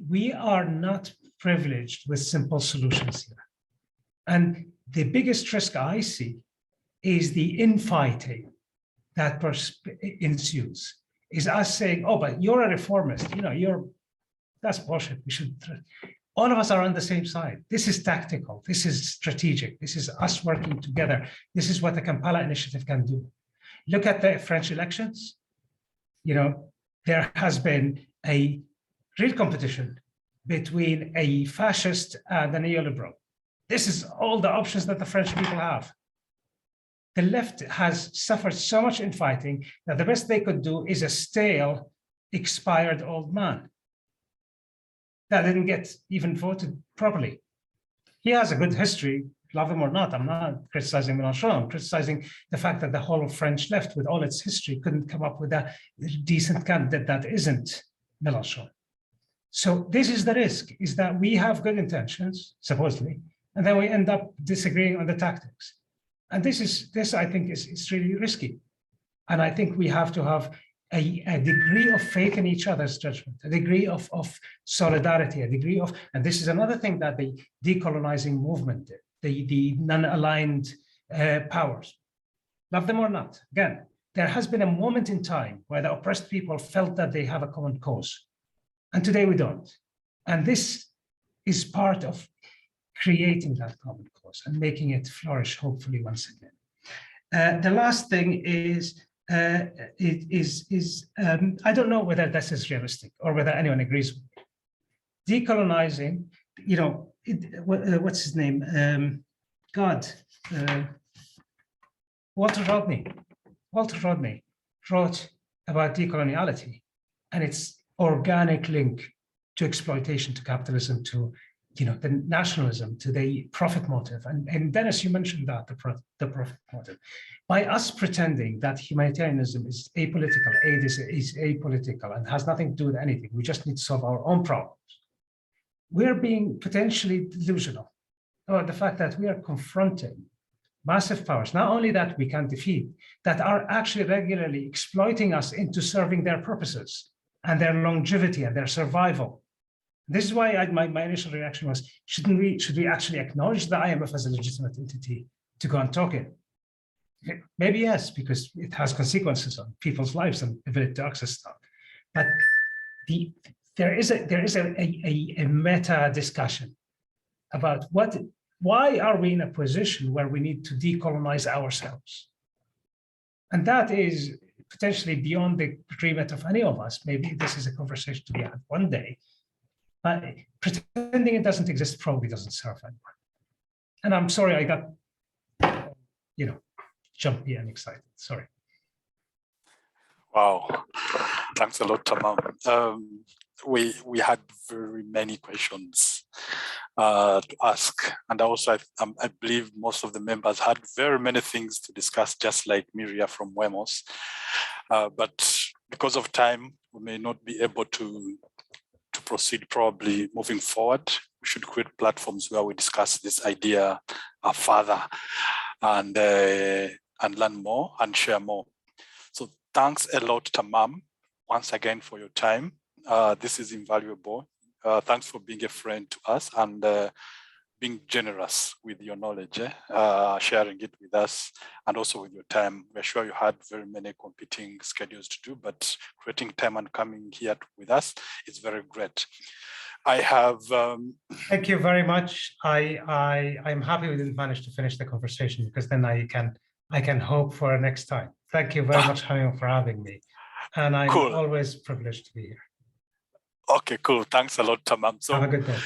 we are not privileged with simple solutions here. And the biggest risk I see is the infighting that ensues, is us saying, oh, but you're a reformist, that's bullshit. We should, all of us are on the same side. This is tactical, this is strategic, this is us working together. This is what the Kampala Initiative can do. Look at the French elections. There has been a real competition between a fascist and a neoliberal. This is all the options that the French people have. The left has suffered so much infighting that the best they could do is a stale, expired old man that didn't get even voted properly. He has a good history, love him or not. I'm not criticizing Mélenchon. I'm criticizing the fact that the whole French left, with all its history, couldn't come up with a decent candidate that isn't Mélenchon. So this is the risk, is that we have good intentions, supposedly, and then we end up disagreeing on the tactics. And this I think is really risky. And I think we have to have a degree of faith in each other's judgment, a degree of solidarity, a degree of, and this is another thing that the decolonizing movement did, the non-aligned powers, love them or not. Again, there has been a moment in time where the oppressed people felt that they have a common cause. And today we don't. And this is part of creating that common cause and making it flourish, hopefully, once again. The last thing is, I don't know whether this is realistic or whether anyone agrees with me. decolonizing, what's his name? Walter Rodney wrote about decoloniality and its organic link to exploitation, to capitalism, to the nationalism, to the profit motive. And Dennis, you mentioned that, the profit motive. By us pretending that humanitarianism is apolitical, aid is apolitical and has nothing to do with anything, we just need to solve our own problems, we're being potentially delusional about the fact that we are confronting massive powers, not only that we can defeat, that are actually regularly exploiting us into serving their purposes and their longevity and their survival. This is why my initial reaction was, should we actually acknowledge the IMF as a legitimate entity to go and talk it? Maybe yes, because it has consequences on people's lives and ability to access stuff. But there is a meta discussion about why are we in a position where we need to decolonize ourselves? And that is potentially beyond the remit of any of us. Maybe this is a conversation to be had one day. But pretending it doesn't exist probably doesn't serve anyone. And I'm sorry I got, jumpy and excited. Sorry. Wow, thanks a lot, Tamam. We had very many questions to ask, and also I believe most of the members had very many things to discuss, just like Miria from WEMOS. But because of time, we may not be able to proceed. Probably moving forward, we should create platforms where we discuss this idea further and learn more and share more. So thanks a lot, Tamam, once again for your time. This is invaluable. Thanks for being a friend to us and being generous with your knowledge, sharing it with us, and also with your time. We're sure you had very many competing schedules to do, but creating time and coming here with us is very great. I have. Thank you very much. I'm happy we didn't manage to finish the conversation, because then I can hope for next time. Thank you very much, Hamim, for having me. And I'm always privileged to be here. Okay, cool. Thanks a lot, Tamam. So, have a good day.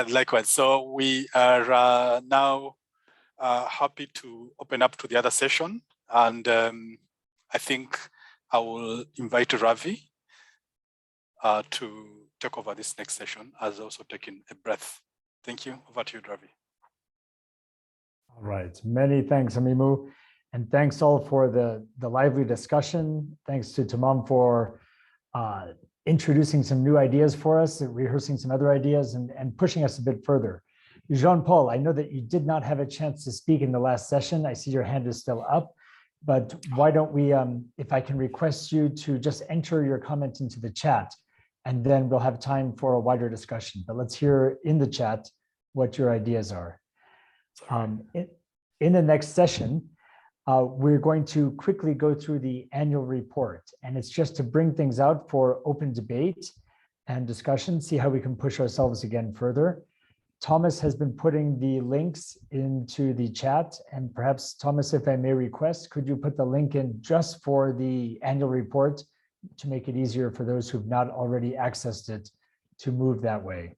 Likewise. So we are now happy to open up to the other session. And I think I will invite Ravi to take over this next session, as also taking a breath. Thank you. Over to you, Ravi. All right. Many thanks, Hamimu. And thanks all for the lively discussion. Thanks to Tamam for introducing some new ideas for us, rehearsing some other ideas, and pushing us a bit further. Jean-Paul, I know that you did not have a chance to speak in the last session. I see your hand is still up, but why don't we, if I can request you to just enter your comment into the chat, and then we'll have time for a wider discussion. But let's hear in the chat what your ideas are. In the next session, we're going to quickly go through the annual report, and it's just to bring things out for open debate and discussion, see how we can push ourselves again further. Thomas has been putting the links into the chat, and perhaps, Thomas, if I may request, could you put the link in just for the annual report to make it easier for those who've not already accessed it to move that way.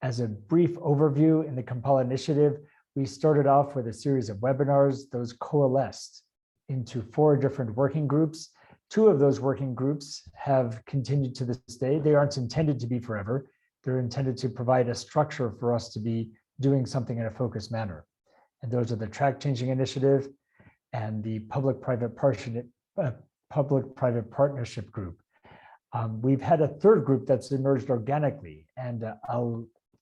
As a brief overview, in the Kampala Initiative, we started off with a series of webinars. Those coalesced into 4 different working groups. 2 of those working groups have continued to this day. They aren't intended to be forever. They're intended to provide a structure for us to be doing something in a focused manner. And those are the Track Changing Initiative and the Public-Private Partnership Group. We've had a 3rd group that's emerged organically, and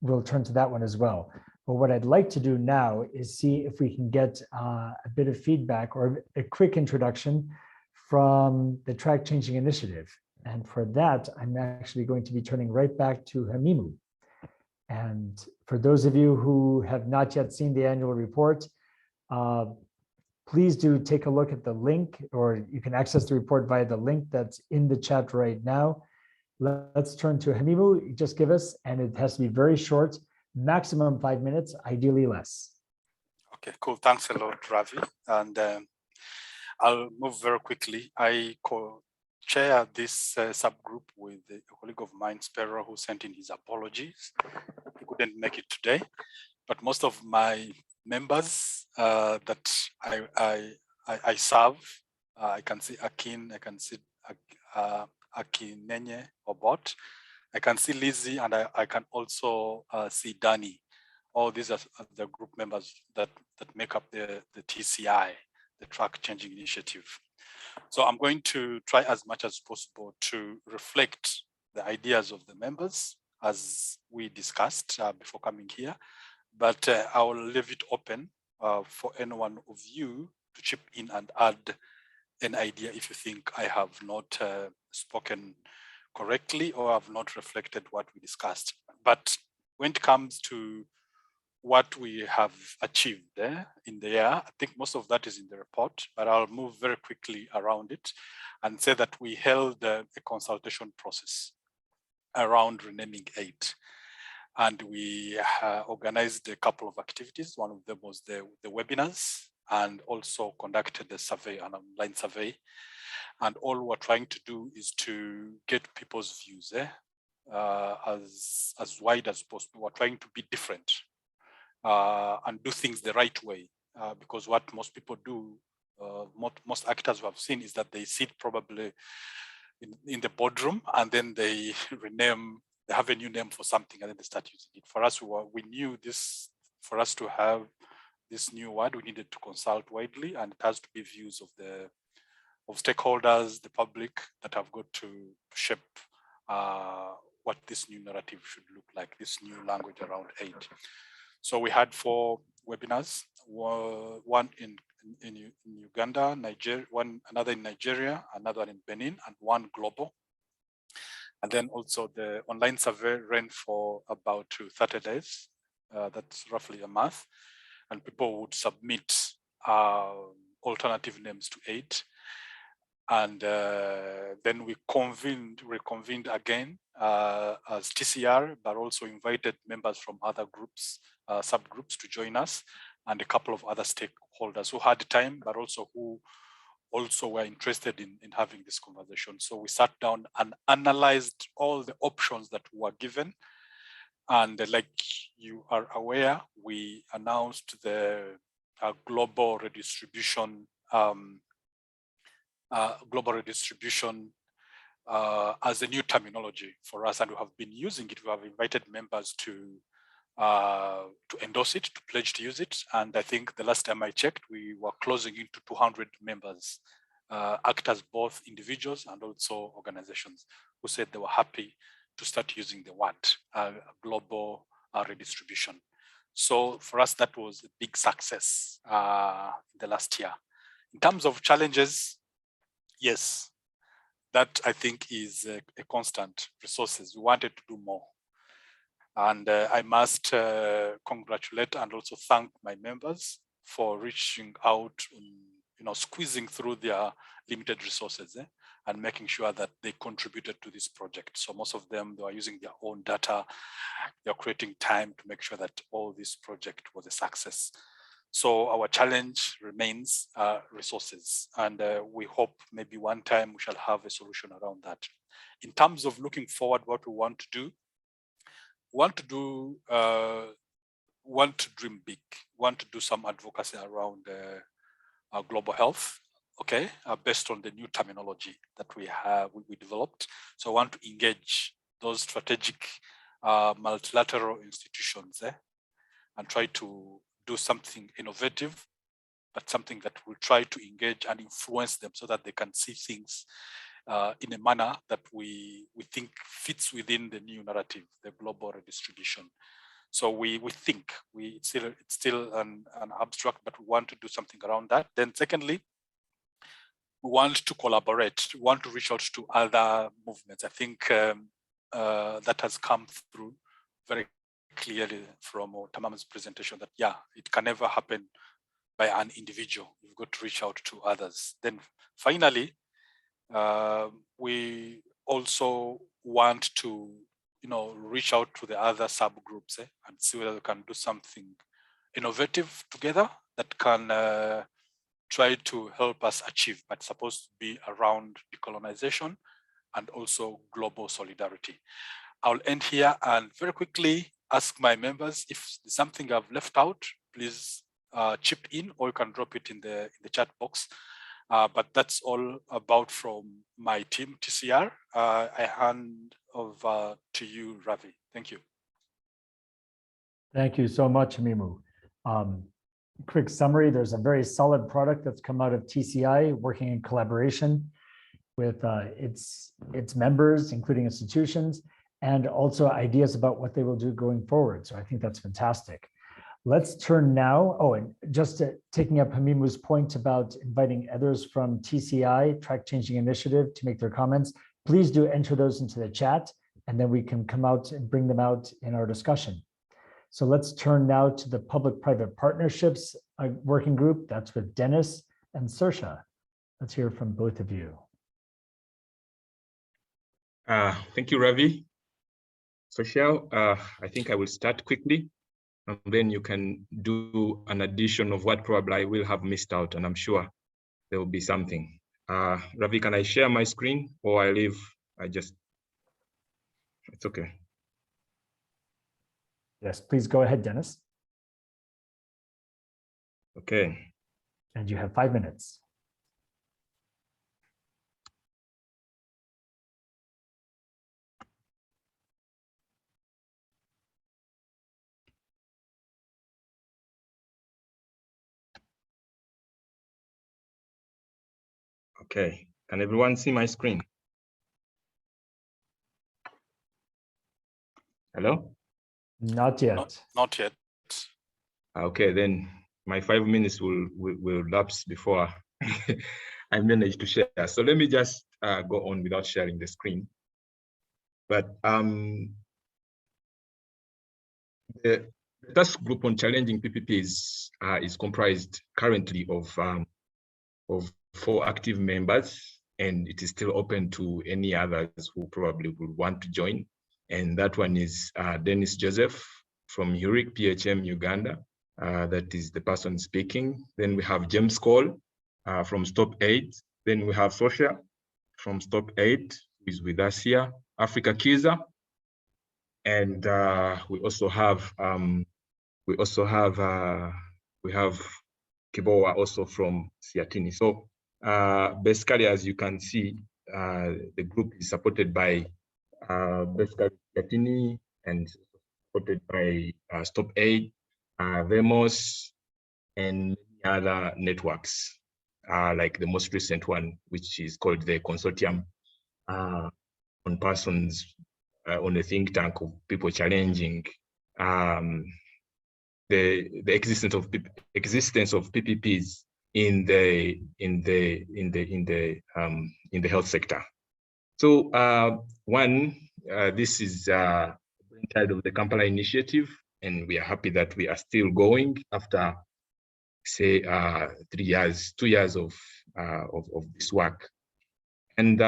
we'll turn to that one as well. But what I'd like to do now is see if we can get a bit of feedback or a quick introduction from the Track Changing Initiative. And for that, I'm actually going to be turning right back to Hamimu. And for those of you who have not yet seen the annual report, please do take a look at the link, or you can access the report via the link that's in the chat right now. Let's turn to Hamimu. Just give us, and it has to be very short, maximum 5 minutes, ideally less. Okay, cool. Thanks a lot, Ravi. And I'll move very quickly. I chair this subgroup with a colleague of mine, Sparrow, who sent in his apologies. He couldn't make it today, but most of my members that I serve, I can see Akin, I can see Akinenye Obot, I can see Lizzie, and I can also see Danny. All these are the group members that make up the TCI, the Track Changing Initiative. So I'm going to try as much as possible to reflect the ideas of the members as we discussed before coming here, but I will leave it open for any one of you to chip in and add an idea if you think I have not spoken correctly or have not reflected what we discussed. But when it comes to what we have achieved in the year, I think most of that is in the report, but I'll move very quickly around it and say that we held a consultation process around renaming aid. And we organized a couple of activities. One of them was the webinars, and also conducted a survey, an online survey. And all we're trying to do is to get people's views as wide as possible. We're trying to be different and do things the right way, because what most people do, most actors we have seen, is that they sit probably in the boardroom and then they rename, they have a new name for something and then they start using it. For us, we knew this, for us to have this new word, we needed to consult widely, and it has to be views of stakeholders, the public, that have got to shape what this new narrative should look like, this new language around aid. So we had 4 webinars, one in Uganda, Nigeria, another in Nigeria, another one in Benin, and one global. And then also the online survey ran for about 30 days. That's roughly a month. And people would submit alternative names to aid. And then we reconvened again as TCR, but also invited members from other groups, subgroups, to join us, and a couple of other stakeholders who had time, but also who also were interested in having this conversation. So we sat down and analyzed all the options that were given. And like you are aware, we announced the global redistribution as a new terminology for us, and we have been using it. We have invited members to endorse it, to pledge to use it. And I think the last time I checked, we were closing into 200 members, actors, both individuals and also organizations, who said they were happy to start using the word global redistribution. So for us, that was a big success in the last year. In terms of challenges, yes, that I think is a constant. Resources, we wanted to do more. And I must congratulate and also thank my members for reaching out, squeezing through their limited resources and making sure that they contributed to this project. So most of them, they were using their own data. They're creating time to make sure that all this project was a success. So our challenge remains resources, and we hope maybe one time we shall have a solution around that. In terms of looking forward, what we want to do, want to dream big, want to do some advocacy around global health, okay, based on the new terminology that we developed. So I want to engage those strategic multilateral institutions and try to do something innovative, but something that will try to engage and influence them so that they can see things in a manner that we think fits within the new narrative, the global redistribution. So we think it's still an abstract, but we want to do something around that. Then secondly, we want to collaborate. We want to reach out to other movements. I think that has come through very clearly from Tamam's presentation, that it can never happen by an individual. You've got to reach out to others. Then finally, we also want to reach out to the other subgroups and see whether we can do something innovative together that can try to help us achieve, but supposed to be around decolonization and also global solidarity. I'll end here and very quickly ask my members if there's something I've left out, please chip in, or you can drop it in the chat box. But that's all about from my team, TCR. I hand over to you, Ravi. Thank you. Thank you so much, Mimu. Quick summary, there's a very solid product that's come out of TCI, working in collaboration with its members, including institutions, and also ideas about what they will do going forward. So I think that's fantastic. Let's turn now, and just taking up Hamimu's point about inviting others from TCI, Track Changing Initiative, to make their comments, please do enter those into the chat, and then we can come out and bring them out in our discussion. So let's turn now to the public-private partnerships working group. That's with Dennis and Saoirse. Let's hear from both of you. Thank you, Ravi. Saoirse, I think I will start quickly, and then you can do an addition of what probably I will have missed out, and I'm sure there will be something. Ravi, can I share my screen, or I leave? It's okay. Yes, please go ahead, Dennis. Okay. And you have 5 minutes. Okay, can everyone see my screen? Hello? Not yet. Not yet. Okay, then my 5 minutes will lapse before I manage to share. So let me just go on without sharing the screen. But the task group on challenging PPPs is comprised currently of 4 active members, and it is still open to any others who probably would want to join. And that one is Dennis Joseph from URIC PHM Uganda. That is the person speaking. Then we have James Cole from Stop 8. Then we have Saoirse from Stop 8, who is with us here. Africa Kiza, and we have Kibowa also from Siatini. So basically, as you can see, the group is supported by basically Siatini and supported by Stop 8, Vemos, and many other networks, like the most recent one, which is called the Consortium on Persons, on a think tank of people challenging the existence of PPPs in the health sector. So this is inside of the Kampala Initiative, and we are happy that we are still going after, say, 2 years of this work. And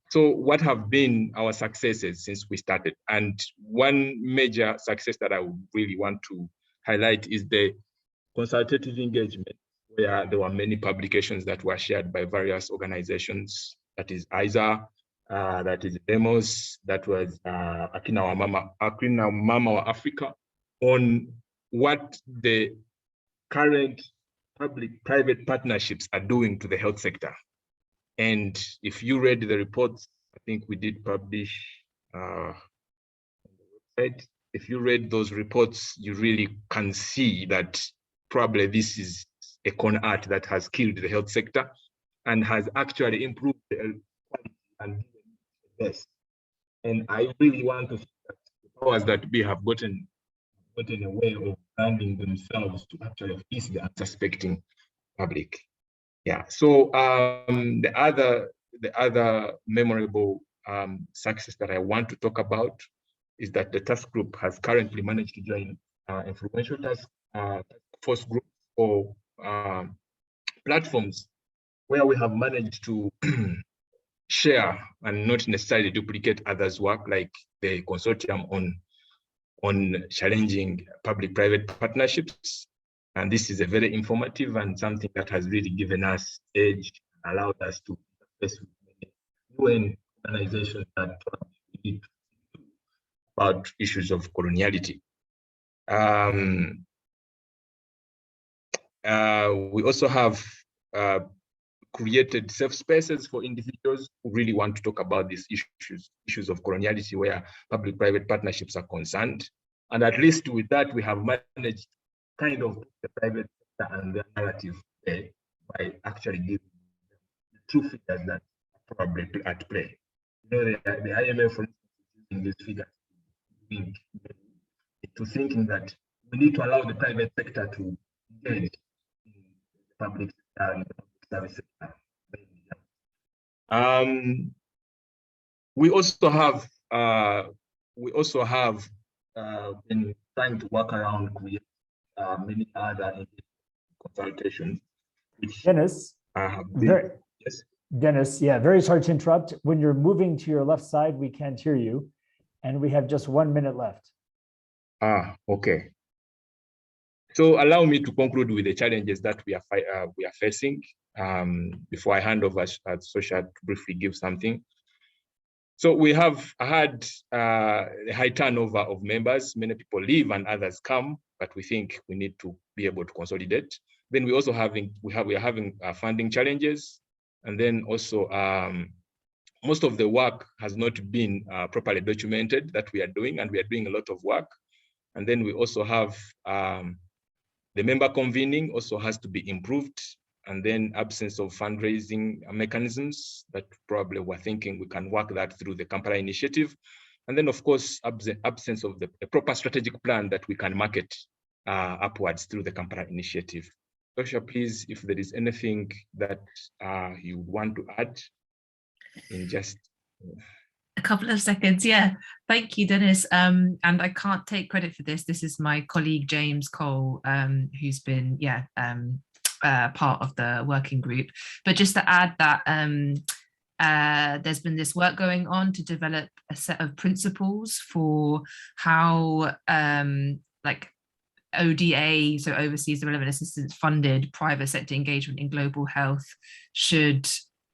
so what have been our successes since we started? And one major success that I would really want to highlight is the consultative engagement, where there were many publications that were shared by various organizations. That is ISA, that is Demos, that was Akina Mama wa Africa, on what the current public-private partnerships are doing to the health sector. And if you read the reports, I think we did publish on the website. If you read those reports, you really can see that probably this is a con art that has killed the health sector and has actually improved the quality and given the best. And I really want to see that the powers that be have gotten a way of branding themselves to actually appease the unsuspecting public. Yeah. So the other memorable success that I want to talk about is that the task group has currently managed to join influential task force groups or platforms where we have managed to share and not necessarily duplicate others' work, like the consortium on challenging public-private partnerships. And this is a very informative and something that has really given us edge, allowed us to face with many UN organizations that need to think about issues of coloniality. We also have created safe spaces for individuals who really want to talk about these issues of coloniality, where public-private partnerships are concerned. And at least with that, we have managed kind of the private sector and their narrative there by actually giving them the true figures that are probably at play. You know, the IMF, for instance, is using these figures to thinking that we need to allow the private sector to engage in the public sector and the public service sector. We also have been trying to work around create many other consultations. Which Dennis, yes. Dennis, yeah, very sorry to interrupt. When you're moving to your left side, we can't hear you, and we have just 1 minute left. Okay. So allow me to conclude with the challenges that we are facing before I hand over to Sosha to briefly give something. So we have had a high turnover of members. Many people leave and others come, but we think we need to be able to consolidate. Then we also we are having funding challenges, and then also most of the work has not been properly documented that we are doing, and we are doing a lot of work. And then we also have the member convening also has to be improved, and then absence of fundraising mechanisms that probably we're thinking we can work that through the Kampala Initiative. And then of course, absence of a proper strategic plan that we can market upwards through the Kampala Initiative. Sosha, please, if there is anything that you would want to add in just a couple of seconds. Yeah, thank you, Dennis. And I can't take credit for this. This is my colleague James Cole, who's been part of the working group. But just to add that there's been this work going on to develop a set of principles for how like ODA, so Overseas Development Assistance funded private sector engagement in global health should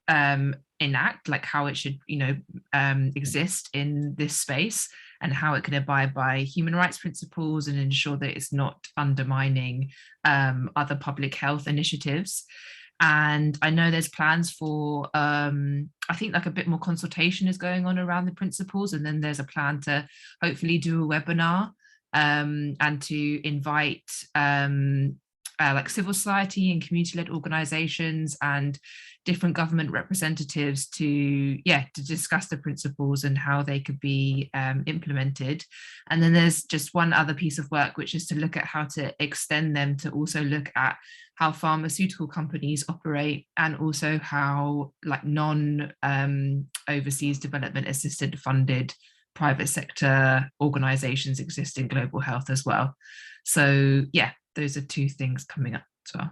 enact, like how it should, exist in this space, and how it can abide by human rights principles and ensure that it's not undermining other public health initiatives. And I know there's plans for, I think like a bit more consultation is going on around the principles, and then there's a plan to hopefully do a webinar and to invite like civil society and community-led organizations and different government representatives to discuss the principles and how they could be implemented. And then there's just one other piece of work, which is to look at how to extend them to also look at how pharmaceutical companies operate, and also how like non-overseas development assisted funded private sector organizations exist in global health as well. So yeah, those are two things coming up as well.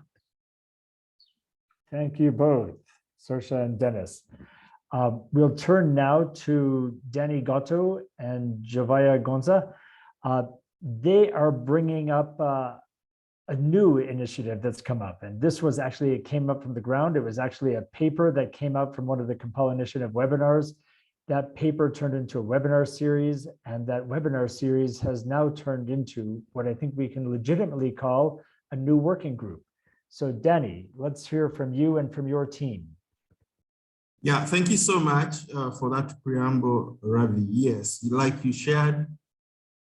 Thank you both, Sosha and Dennis. We'll turn now to Danny Gatto and Javaya Gonza. They are bringing up a new initiative that's come up. And this was actually, it came up from the ground. It was actually a paper that came out from one of the Kampala Initiative webinars. That paper turned into a webinar series, and that webinar series has now turned into what I think we can legitimately call a new working group. So Danny, let's hear from you and from your team. Yeah, thank you so much for that preamble, Ravi. Yes, like you shared,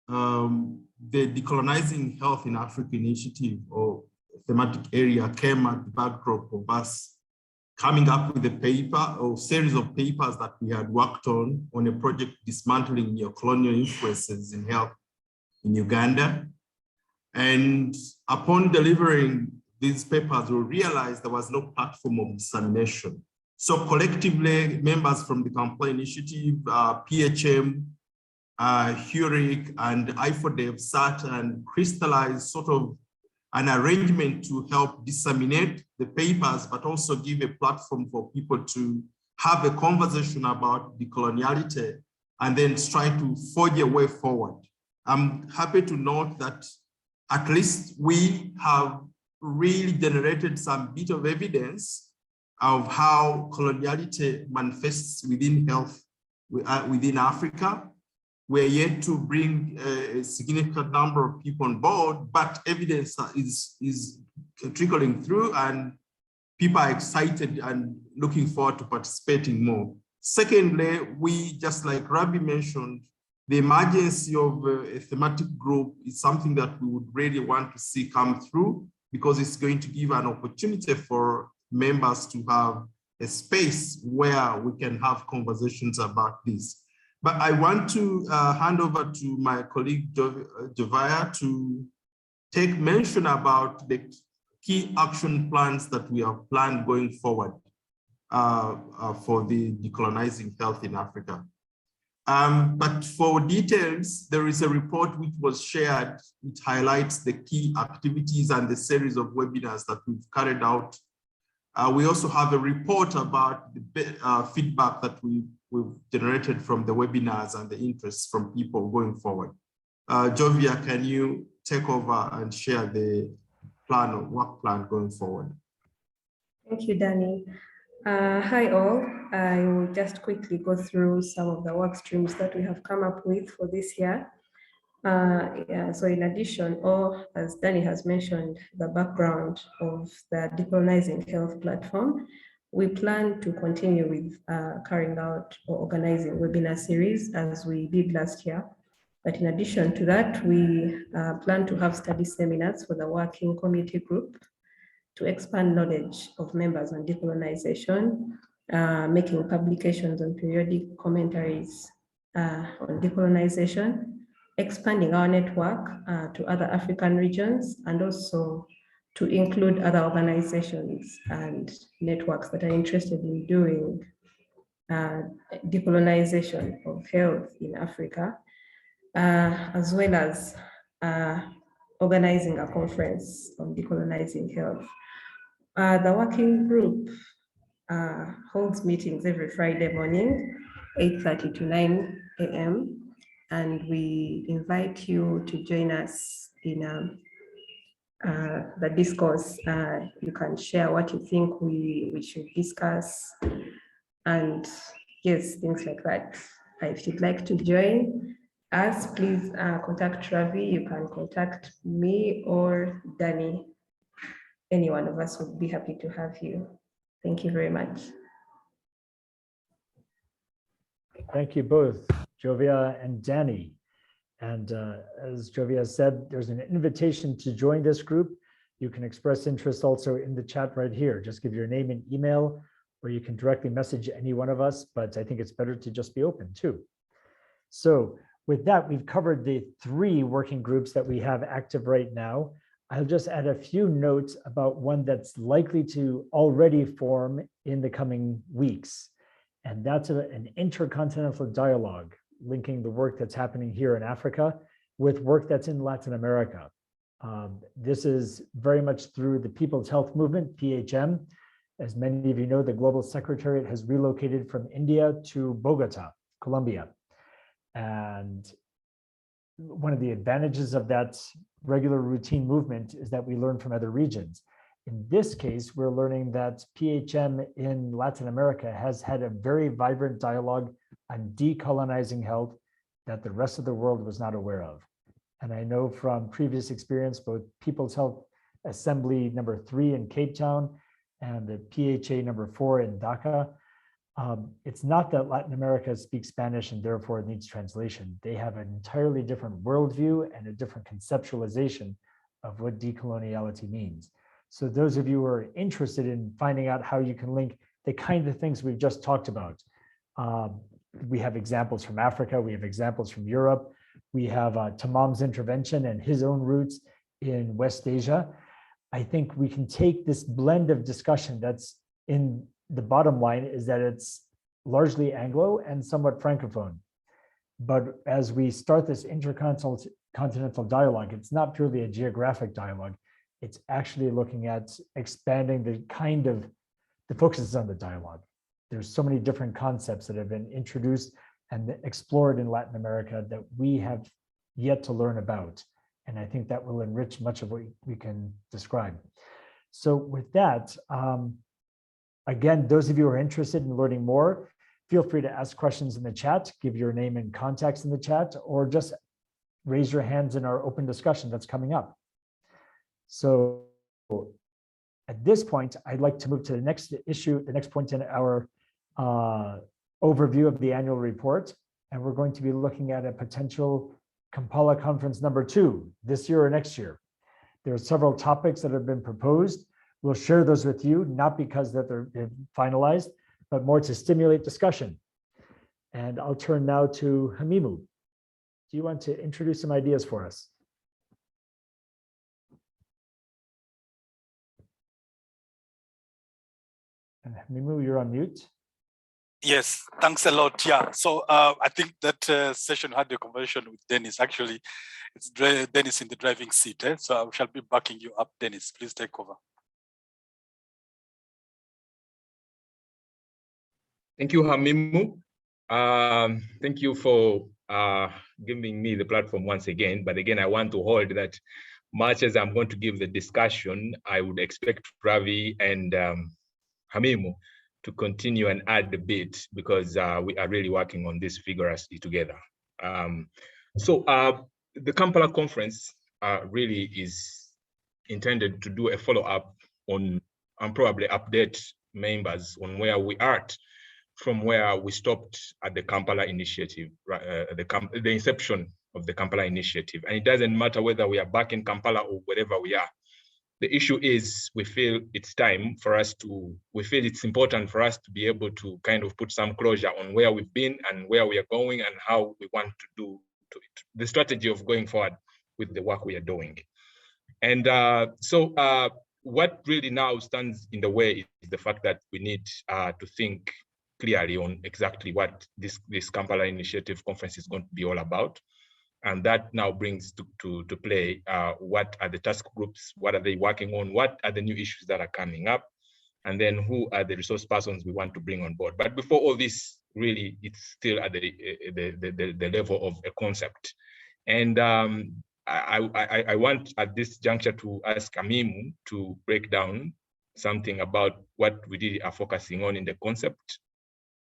the Decolonizing Health in Africa initiative or thematic area came at the backdrop of us coming up with a paper or series of papers that we had worked on a project dismantling neocolonial influences in health in Uganda. And upon delivering these papers, we realized there was no platform of dissemination. So collectively, members from the Kampala Initiative, PHM, HURIC, and IFODEV sat and crystallized sort of an arrangement to help disseminate the papers, but also give a platform for people to have a conversation about decoloniality and then try to forge a way forward. I'm happy to note that at least we have really generated some bit of evidence of how coloniality manifests within health within Africa. We're yet to bring a significant number of people on board, but evidence is trickling through and people are excited and looking forward to participating more. Secondly, we, just like Rabi mentioned, the emergence of a thematic group is something that we would really want to see come through, because it's going to give an opportunity for members to have a space where we can have conversations about this. But I want to hand over to my colleague Jovia to take mention about the key action plans that we have planned going forward for the decolonizing health in Africa. But for details, there is a report which was shared, which highlights the key activities and the series of webinars that we've carried out. We also have a report about the feedback that we've generated from the webinars and the interest from people going forward. Jovia, can you take over and share the work plan going forward? Thank you, Danny. Hi all, I will just quickly go through some of the work streams that we have come up with for this year. So in addition, or as Danny has mentioned, the background of the Decolonizing Health platform, we plan to continue with carrying out or organizing webinar series as we did last year. But in addition to that, we plan to have study seminars for the working committee group to expand knowledge of members on decolonization, making publications on periodic commentaries on decolonization, expanding our network to other African regions, and also to include other organizations and networks that are interested in doing decolonization of health in Africa, as well as organizing a conference on decolonizing health. The working group holds meetings every Friday morning, 8:30 to 9 a.m. And we invite you to join us in the discourse. You can share what you think we should discuss, and yes, things like that. If you'd like to join us, please contact Ravi. You can contact me or Danny. Any one of us would be happy to have you. Thank you very much. Thank you both, Jovia and Danny. And as Jovia said, there's an invitation to join this group. You can express interest also in the chat right here. Just give your name and email, or you can directly message any one of us, but I think it's better to just be open too. So with that, we've covered the 3 working groups that we have active right now. I'll just add a few notes about one that's likely to already form in the coming weeks. And that's an intercontinental dialogue linking the work that's happening here in Africa with work that's in Latin America. This is very much through the People's Health Movement, PHM. As many of you know, the Global Secretariat has relocated from India to Bogota, Colombia. And one of the advantages of that regular routine movement is that we learn from other regions. In this case, we're learning that PHM in Latin America has had a very vibrant dialogue on decolonizing health that the rest of the world was not aware of. And I know from previous experience, both People's Health Assembly number 3 in Cape Town and the PHA number 4 in Dhaka, it's not that Latin America speaks Spanish and therefore it needs translation. They have an entirely different worldview and a different conceptualization of what decoloniality means. So those of you who are interested in finding out how you can link the kind of things we've just talked about, we have examples from Africa, we have examples from Europe, we have Tamam's intervention and his own roots in West Asia. I think we can take this blend of discussion that's in the bottom line is that it's largely Anglo and somewhat Francophone. But as we start this intercontinental dialogue, it's not purely a geographic dialogue. It's actually looking at expanding the focus on the dialogue. There's so many different concepts that have been introduced and explored in Latin America that we have yet to learn about. And I think that will enrich much of what we can describe. So with that, again, those of you who are interested in learning more, feel free to ask questions in the chat, give your name and context in the chat, or just raise your hands in our open discussion that's coming up. So at this point, I'd like to move to the next issue, the next point in our overview of the annual report. And we're going to be looking at a potential Kampala Conference #2 this year or next year. There are several topics that have been proposed. We'll share those with you, not because that they're finalized, but more to stimulate discussion. And I'll turn now to Hamimu. Do you want to introduce some ideas for us? And Hamimu, you're on mute. Yes, thanks a lot. Yeah, so I think that session had a conversation with Dennis. Actually, it's Dennis in the driving seat. So I shall be backing you up, Dennis. Please take over. Thank you, Hamimu. Thank you for giving me the platform once again. But again, I want to hold that much as I'm going to give the discussion, I would expect Ravi and Hamimu to continue and add a bit, because we are really working on this vigorously together. The Kampala conference really is intended to do a follow-up on and probably update members on where we are from where we stopped at the Kampala Initiative, the inception of the Kampala Initiative. And it doesn't matter whether we are back in Kampala or wherever we are. The issue is we feel it's time for us to, we feel it's important for us to be able to kind of put some closure on where we've been and where we are going and how we want to do to it, the strategy of going forward with the work we are doing. And what really now stands in the way is the fact that we need to think clearly on exactly what this Kampala Initiative conference is going to be all about. And that now brings to play what are the task groups, what are they working on, what are the new issues that are coming up, and then who are the resource persons we want to bring on board. But before all this, really, it's still at the level of a concept. And I want at this juncture to ask Hamimu to break down something about what we really are focusing on in the concept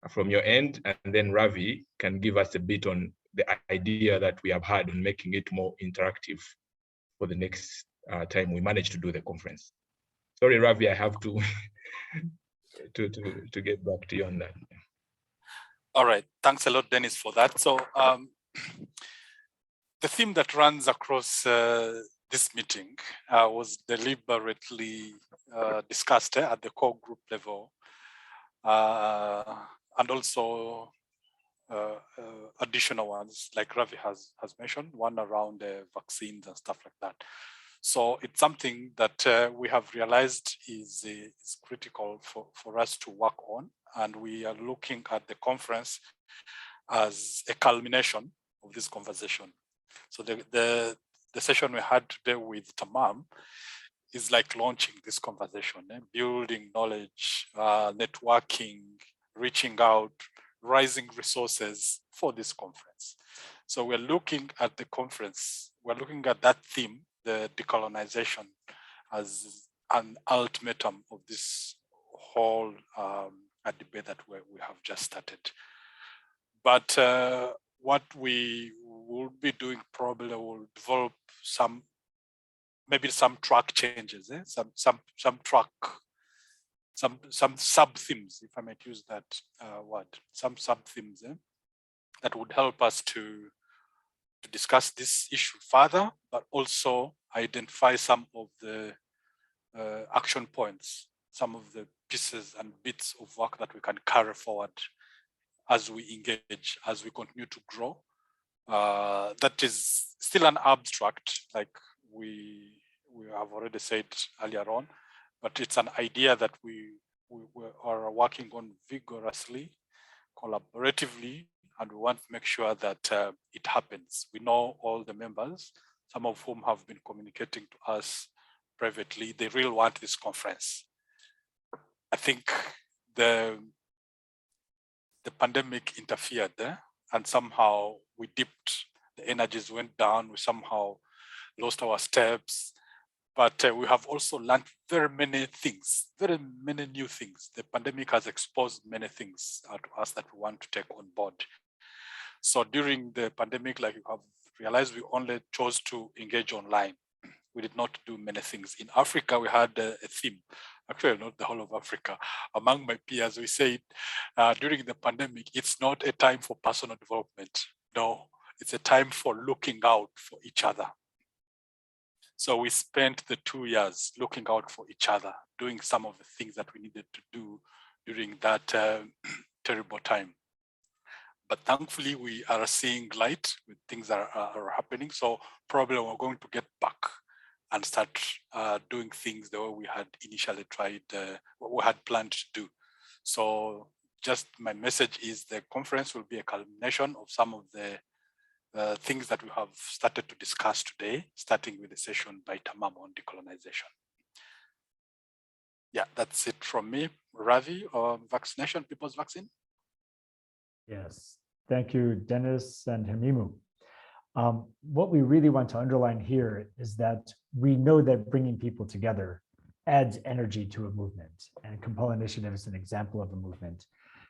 from your end, and then Ravi can give us a bit on the idea that we have had on making it more interactive for the next time we manage to do the conference. Sorry, Ravi, I have to to get back to you on that. All right, thanks a lot, Dennis, for that. So the theme that runs across this meeting was deliberately discussed at the core group level, and also additional ones, like Ravi has mentioned, one around vaccines and stuff like that. So it's something that we have realized is critical for us to work on, and we are looking at the conference as a culmination of this conversation. So the session we had today with Tamam is like launching this conversation, building knowledge, networking, reaching out, rising resources for this conference. So we're looking at the conference, we're looking at that theme, the decolonization, as an ultimatum of this whole debate that we have just started. But what we will be doing probably will develop maybe some track changes, some sub-themes, if I might use that word, some sub-themes that would help us to discuss this issue further, but also identify some of the action points, some of the pieces and bits of work that we can carry forward as we engage, as we continue to grow. That is still an abstract, like we have already said earlier on, but it's an idea that we are working on vigorously, collaboratively, and we want to make sure that it happens. We know all the members, some of whom have been communicating to us privately. They really want this conference. I think the pandemic interfered there, and somehow we dipped, the energies went down, we somehow lost our steps. But we have also learned very many things, very many new things. The pandemic has exposed many things to us that we want to take on board. So during the pandemic, like you have realized, we only chose to engage online. We did not do many things. In Africa, we had a theme, actually not the whole of Africa. Among my peers, we said during the pandemic, it's not a time for personal development. No, it's a time for looking out for each other. So we spent the 2 years looking out for each other, doing some of the things that we needed to do during that terrible time. But thankfully, we are seeing light with things that are happening. So probably we're going to get back and start doing things the way we had initially tried, what we had planned to do. So just my message is the conference will be a culmination of some of the things that we have started to discuss today, starting with the session by Tamam on decolonization. Yeah, that's it from me. Ravi, vaccination, people's vaccine. Yes, thank you, Dennis and Hamimu. What we really want to underline here is that we know that bringing people together adds energy to a movement, and Kampala Initiative is an example of a movement.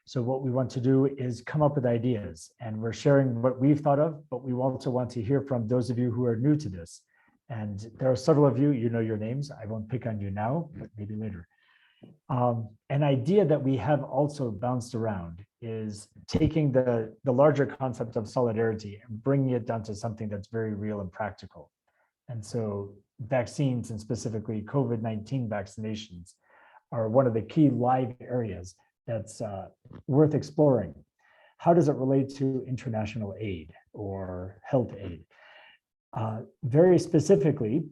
So what we want to do is come up with ideas, and we're sharing what we've thought of, but we also want to hear from those of you who are new to this. And there are several of you, you know your names. I won't pick on you now, but maybe later. An idea that we have also bounced around is taking the larger concept of solidarity and bringing it down to something that's very real and practical. And so vaccines, and specifically COVID-19 vaccinations, are one of the key live areas that's worth exploring. How does it relate to international aid or health aid? Very specifically,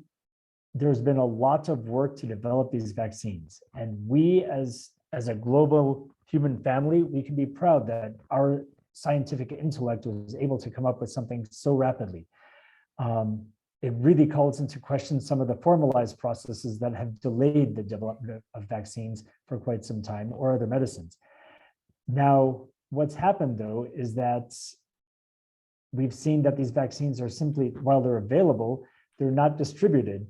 there's been a lot of work to develop these vaccines. And we as a global human family, we can be proud that our scientific intellect was able to come up with something so rapidly. It really calls into question some of the formalized processes that have delayed the development of vaccines for quite some time, or other medicines. Now, what's happened though, is that we've seen that these vaccines are simply, while they're available, they're not distributed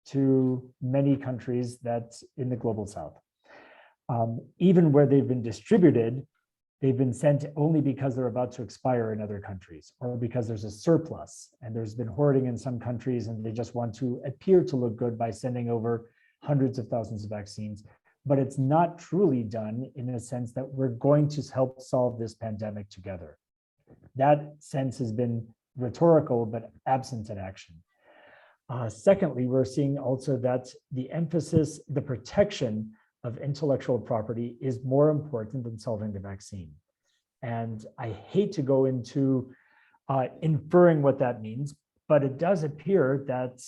to many countries that's in the global south. Even where they've been distributed, they've been sent only because they're about to expire in other countries, or because there's a surplus and there's been hoarding in some countries and they just want to appear to look good by sending over hundreds of thousands of vaccines. But it's not truly done in a sense that we're going to help solve this pandemic together. That sense has been rhetorical, but absent in action. Secondly, we're seeing also that the emphasis, the protection of intellectual property is more important than solving the vaccine. And I hate to go into inferring what that means, but it does appear that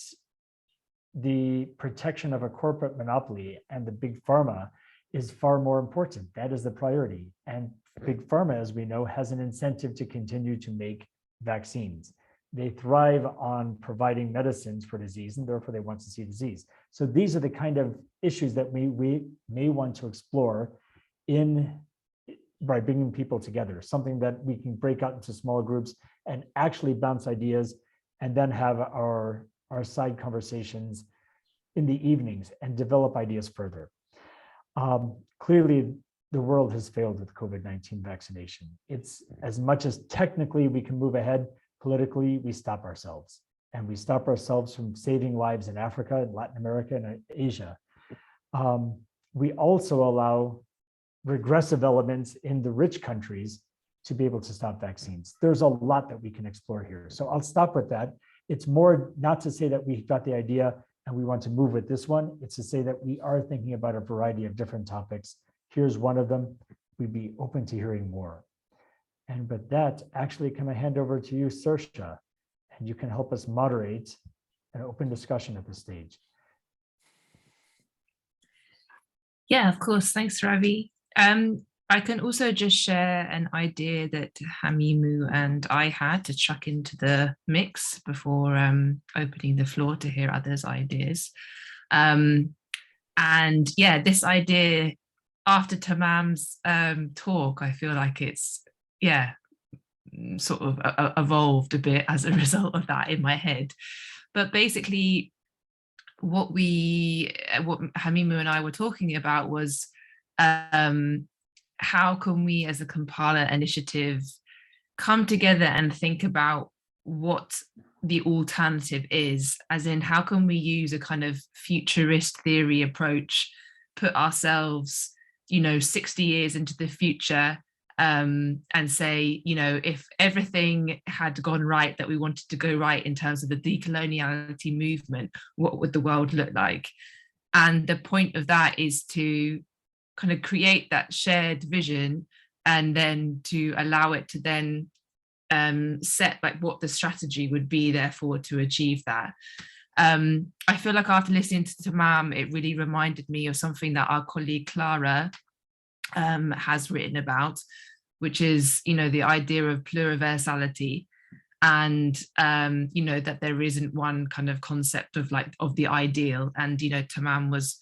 the protection of a corporate monopoly and the big pharma is far more important. That is the priority. And big pharma, as we know, has an incentive to continue to make vaccines. They thrive on providing medicines for disease, and therefore they want to see disease. So these are the kind of issues that we may want to explore by bringing people together, something that we can break out into small groups and actually bounce ideas, and then have our side conversations in the evenings and develop ideas further. Clearly, the world has failed with COVID-19 vaccination. It's as much as technically we can move ahead, politically, we stop ourselves. And we stop ourselves from saving lives in Africa, and Latin America, and Asia. We also allow regressive elements in the rich countries to be able to stop vaccines. There's a lot that we can explore here. So I'll stop with that. It's more not to say that we got the idea and we want to move with this one. It's to say that we are thinking about a variety of different topics. Here's one of them. We'd be open to hearing more. And with that, actually, can I hand over to you, Saoirse, and you can help us moderate an open discussion at this stage. Yeah, of course. Thanks, Ravi. I can also just share an idea that Hamimu and I had to chuck into the mix before opening the floor to hear others' ideas. And yeah, this idea, after Tamam's talk, I feel like it's, yeah, sort of evolved a bit as a result of that in my head. But basically, what Hamimu and I were talking about was how can we as a Kampala initiative come together and think about what the alternative is, as in how can we use a kind of futurist theory approach, put ourselves, 60 years into the future, and say, if everything had gone right that we wanted to go right in terms of the decoloniality movement, what would the world look like? And the point of that is to kind of create that shared vision, and then to allow it to then set like what the strategy would be therefore to achieve that. I feel like after listening to Tamam, it really reminded me of something that our colleague Clara has written about, which is, the idea of pluriversality, and that there isn't one kind of concept of the ideal. And Tamam was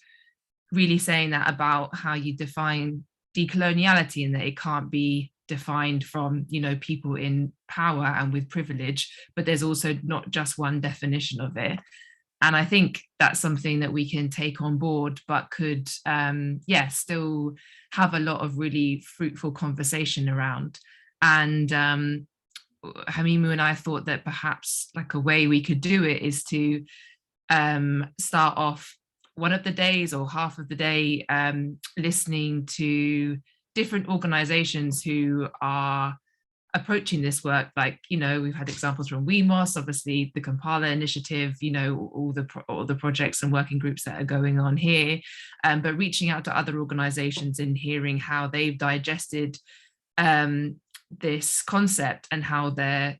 really saying that about how you define decoloniality, and that it can't be defined from people in power and with privilege, but there's also not just one definition of it. And I think that's something that we can take on board, but could still have a lot of really fruitful conversation around. And Hamimu and I thought that perhaps like a way we could do it is to start off one of the days or half of the day listening to different organizations who are approaching this work. Like, we've had examples from WEMOS, obviously the Kampala Initiative, all the projects and working groups that are going on here, but reaching out to other organizations and hearing how they've digested this concept, and how they're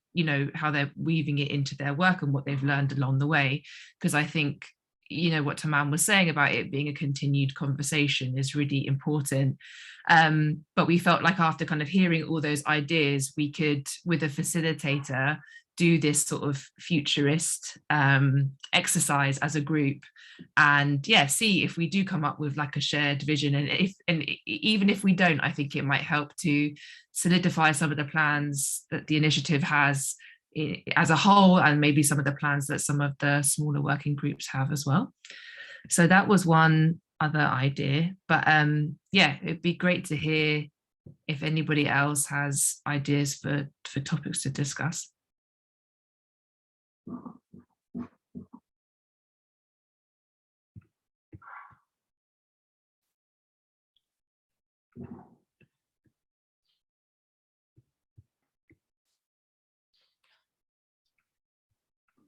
weaving it into their work and what they've learned along the way. Because I think, what Tamam was saying about it being a continued conversation is really important. But we felt like after kind of hearing all those ideas, we could, with a facilitator, do this sort of futurist exercise as a group, and see if we do come up with like a shared vision. And even if we don't, I think it might help to solidify some of the plans that the initiative has as a whole, and maybe some of the plans that some of the smaller working groups have as well. So that was one other idea. But it'd be great to hear if anybody else has ideas for topics to discuss.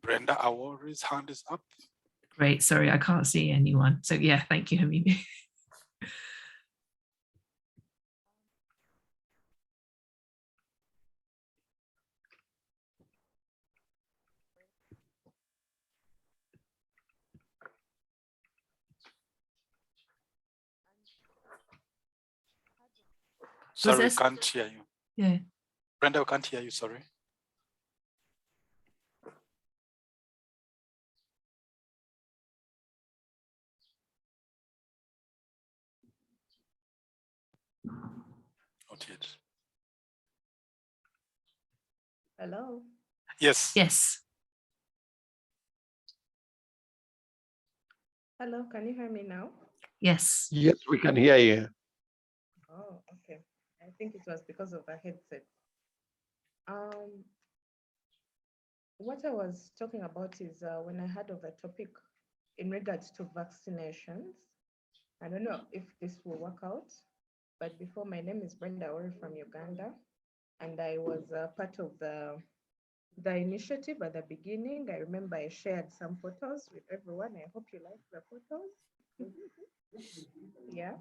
Brenda Awori's hand is up. Great, sorry, I can't see anyone. So thank you, Hamimu. Sorry, we can't hear you. Yeah. Brenda, we can't hear you, sorry. Not yet. Hello. Yes. Yes. Hello, can you hear me now? Yes. Yes, we can hear you. Oh, okay. I think it was because of the headset. What I was talking about is when I heard of the topic in regards to vaccinations. I don't know if this will work out, but before, my name is Brenda Ori from Uganda, and I was part of the initiative at the beginning. I remember I shared some photos with everyone. I hope you like the photos. Yeah.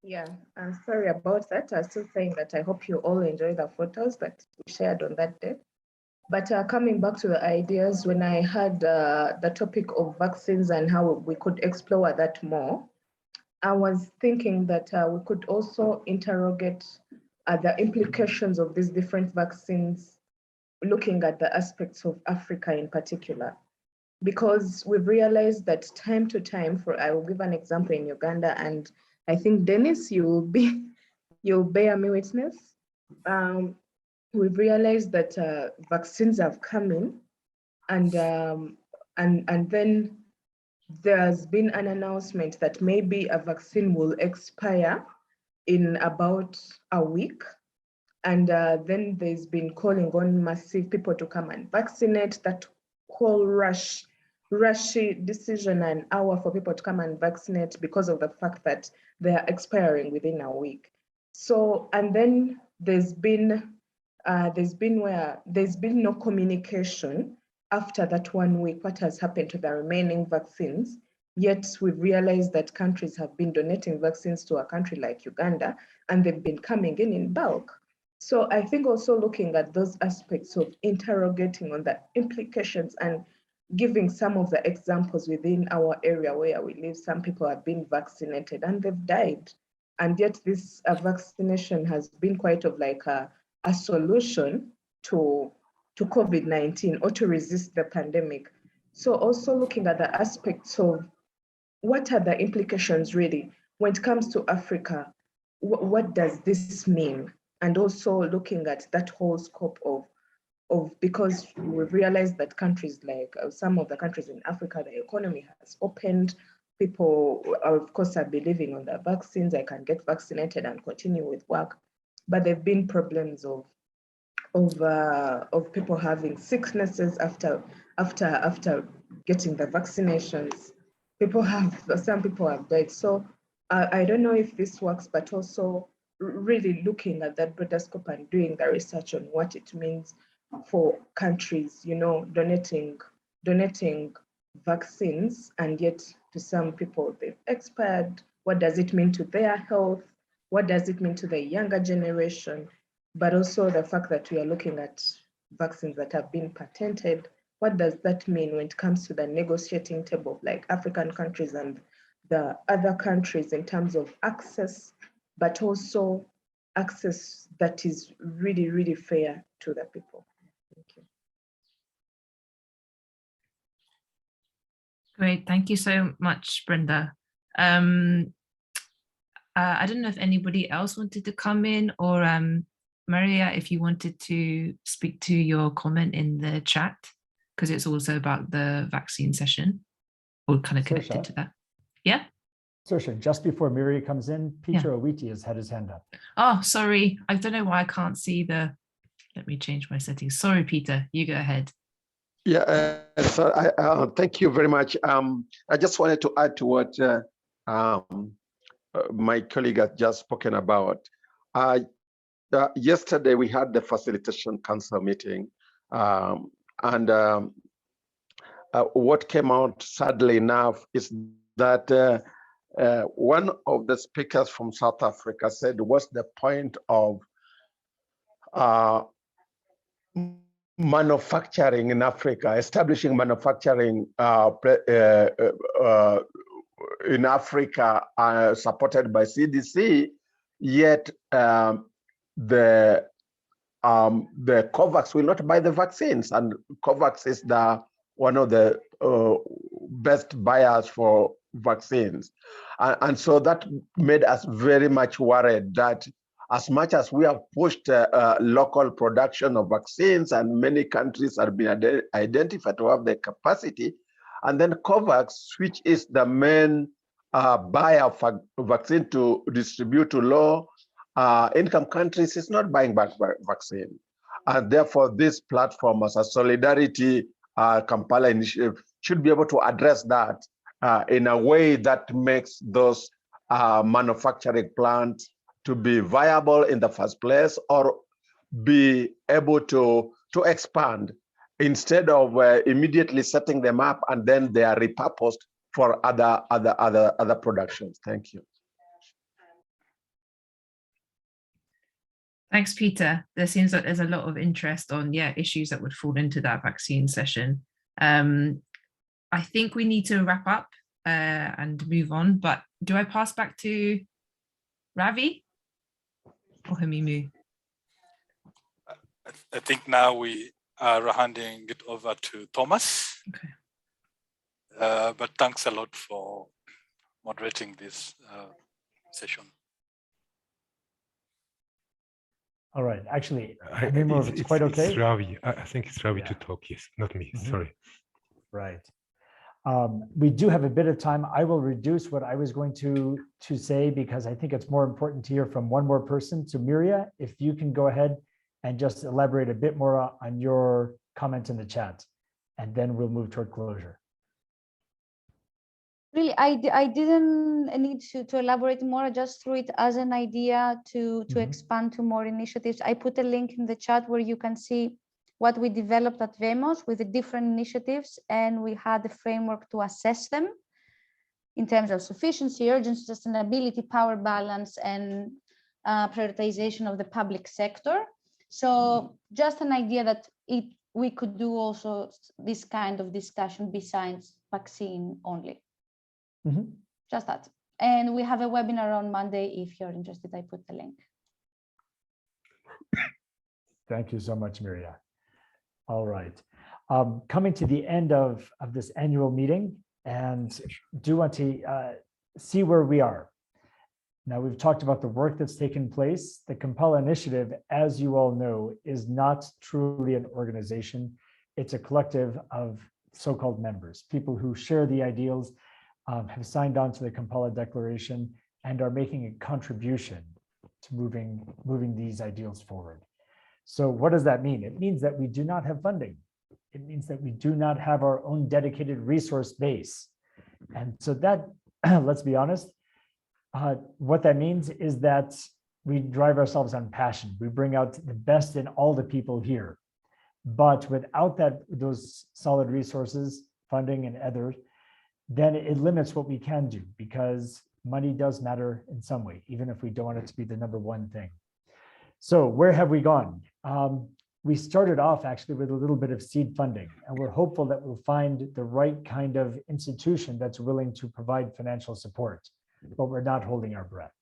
Yeah, I'm sorry about that. I was still saying that I hope you all enjoy the photos that we shared on that day. But coming back to the ideas, when I had the topic of vaccines and how we could explore that more, I was thinking that we could also interrogate the implications of these different vaccines, looking at the aspects of Africa in particular. Because we've realized that time to time, I will give an example in Uganda, and I think Dennis, you'll bear me witness. we've realized that vaccines have come in, and then there's been an announcement that maybe a vaccine will expire in about a week. And then there's been calling on massive people to come and vaccinate. That whole rushy decision, an hour for people to come and vaccinate because of the fact that they are expiring within a week. So, and then there's been no communication after that 1 week, what has happened to the remaining vaccines. Yet we've realized that countries have been donating vaccines to a country like Uganda, and they've been coming in bulk. So I think also looking at those aspects of interrogating on the implications and giving some of the examples within our area where we live, some people have been vaccinated and they've died. And yet this vaccination has been quite of like a solution to COVID-19 or to resist the pandemic. So also looking at the aspects of what are the implications really when it comes to Africa, what does this mean? And also looking at that whole scope of because we've realized that countries like some of the countries in Africa, the economy has opened. People, of course, are believing on the vaccines. I can get vaccinated and continue with work, but there've been problems of people having sicknesses after getting the vaccinations. Some people have died. So I don't know if this works, but also really looking at that broader scope and doing the research on what it means for countries, donating vaccines, and yet to some people they've expired. What does it mean to their health? What does it mean to the younger generation? But also the fact that we are looking at vaccines that have been patented. What does that mean when it comes to the negotiating table, like African countries and the other countries in terms of access, but also access that is really, really fair to the people? Thank you. Great, thank you so much, Brenda. I don't know if anybody else wanted to come in, or Maria, if you wanted to speak to your comment in the chat, because it's also about the vaccine session, or kind of connected to that. Yeah? Saoirse, just before Miri comes in, Peter Owiti has had his hand up. Oh, sorry. I don't know why I can't see the, let me change my settings. Sorry, Peter, you go ahead. Yeah, so thank you very much. I just wanted to add to what my colleague has just spoken about. Yesterday, we had the Facilitation Council meeting, and what came out, sadly enough, is that one of the speakers from South Africa said, what's the point of manufacturing in Africa, establishing manufacturing in Africa supported by CDC, yet the COVAX will not buy the vaccines, and COVAX is one of the best buyers for vaccines. And so that made us very much worried that as much as we have pushed local production of vaccines, and many countries have been identified to have the capacity, and then COVAX, which is the main buyer of vaccine to distribute to low income countries, is not buying back vaccine. And therefore, this platform as a solidarity Kampala Initiative should be able to address that in a way that makes those manufacturing plants to be viable in the first place, or be able to expand instead of immediately setting them up and then they are repurposed for other productions. Thank you. Thanks, Peter. There seems like there's a lot of interest on issues that would fall into that vaccine session. I think we need to wrap up and move on, but do I pass back to Ravi or Hamimu? I think now we are handing it over to Thomas. Okay. But thanks a lot for moderating this session. All right. Actually, It's quite okay. It's Ravi. I think it's Ravi Yeah. to talk. Yes, not me. Mhm. Sorry. Right. We do have a bit of time. I will reduce what I was going to say because I think it's more important to hear from one more person. So Miria, if you can go ahead and just elaborate a bit more on your comment in the chat, and then we'll move toward closure. Really, I didn't need to elaborate more. I just threw it as an idea to expand to more initiatives. I put a link in the chat where you can see what we developed at VEMOS with the different initiatives, and we had the framework to assess them in terms of sufficiency, urgency, sustainability, power balance, and prioritization of the public sector. So just an idea that we could do also this kind of discussion besides vaccine only. Mm-hmm. Just that. And we have a webinar on Monday. If you're interested, I put the link. Thank you so much, Miria. All right. Coming to the end of this annual meeting, and do want to see where we are. Now, we've talked about the work that's taken place. The Kampala Initiative, as you all know, is not truly an organization. It's a collective of so-called members, people who share the ideals, have signed on to the Kampala Declaration, and are making a contribution to moving these ideals forward. So what does that mean? It means that we do not have funding. It means that we do not have our own dedicated resource base. And so that, let's be honest, what that means is that we drive ourselves on passion. We bring out the best in all the people here. But without those solid resources, funding and others, then it limits what we can do, because money does matter in some way, even if we don't want it to be the number one thing. So where have we gone? We started off actually with a little bit of seed funding, and we're hopeful that we'll find the right kind of institution that's willing to provide financial support, but we're not holding our breath.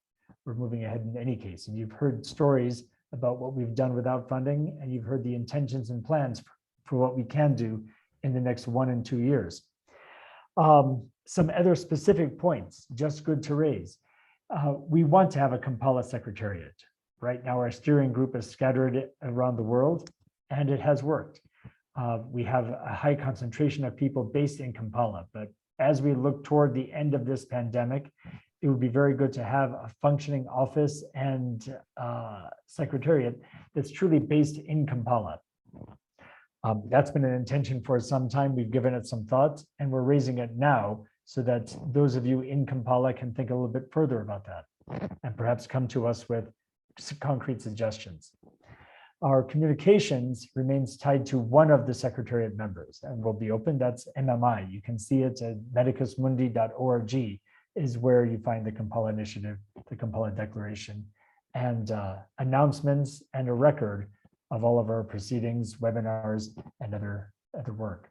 We're moving ahead in any case. And you've heard stories about what we've done without funding, and you've heard the intentions and plans for what we can do in the next 1 and 2 years. Some other specific points, just good to raise. We want to have a Kampala Secretariat. Right now, our steering group is scattered around the world, and it has worked. We have a high concentration of people based in Kampala, but as we look toward the end of this pandemic, it would be very good to have a functioning office and secretariat that's truly based in Kampala. That's been an intention for some time. We've given it some thought, and we're raising it now so that those of you in Kampala can think a little bit further about that and perhaps come to us with concrete suggestions. Our communications remains tied to one of the Secretariat members and will be open. That's MMI. You can see it at medicusmundi.org is where you find the Kampala Initiative, the Kampala Declaration, and announcements and a record of all of our proceedings, webinars, and other work.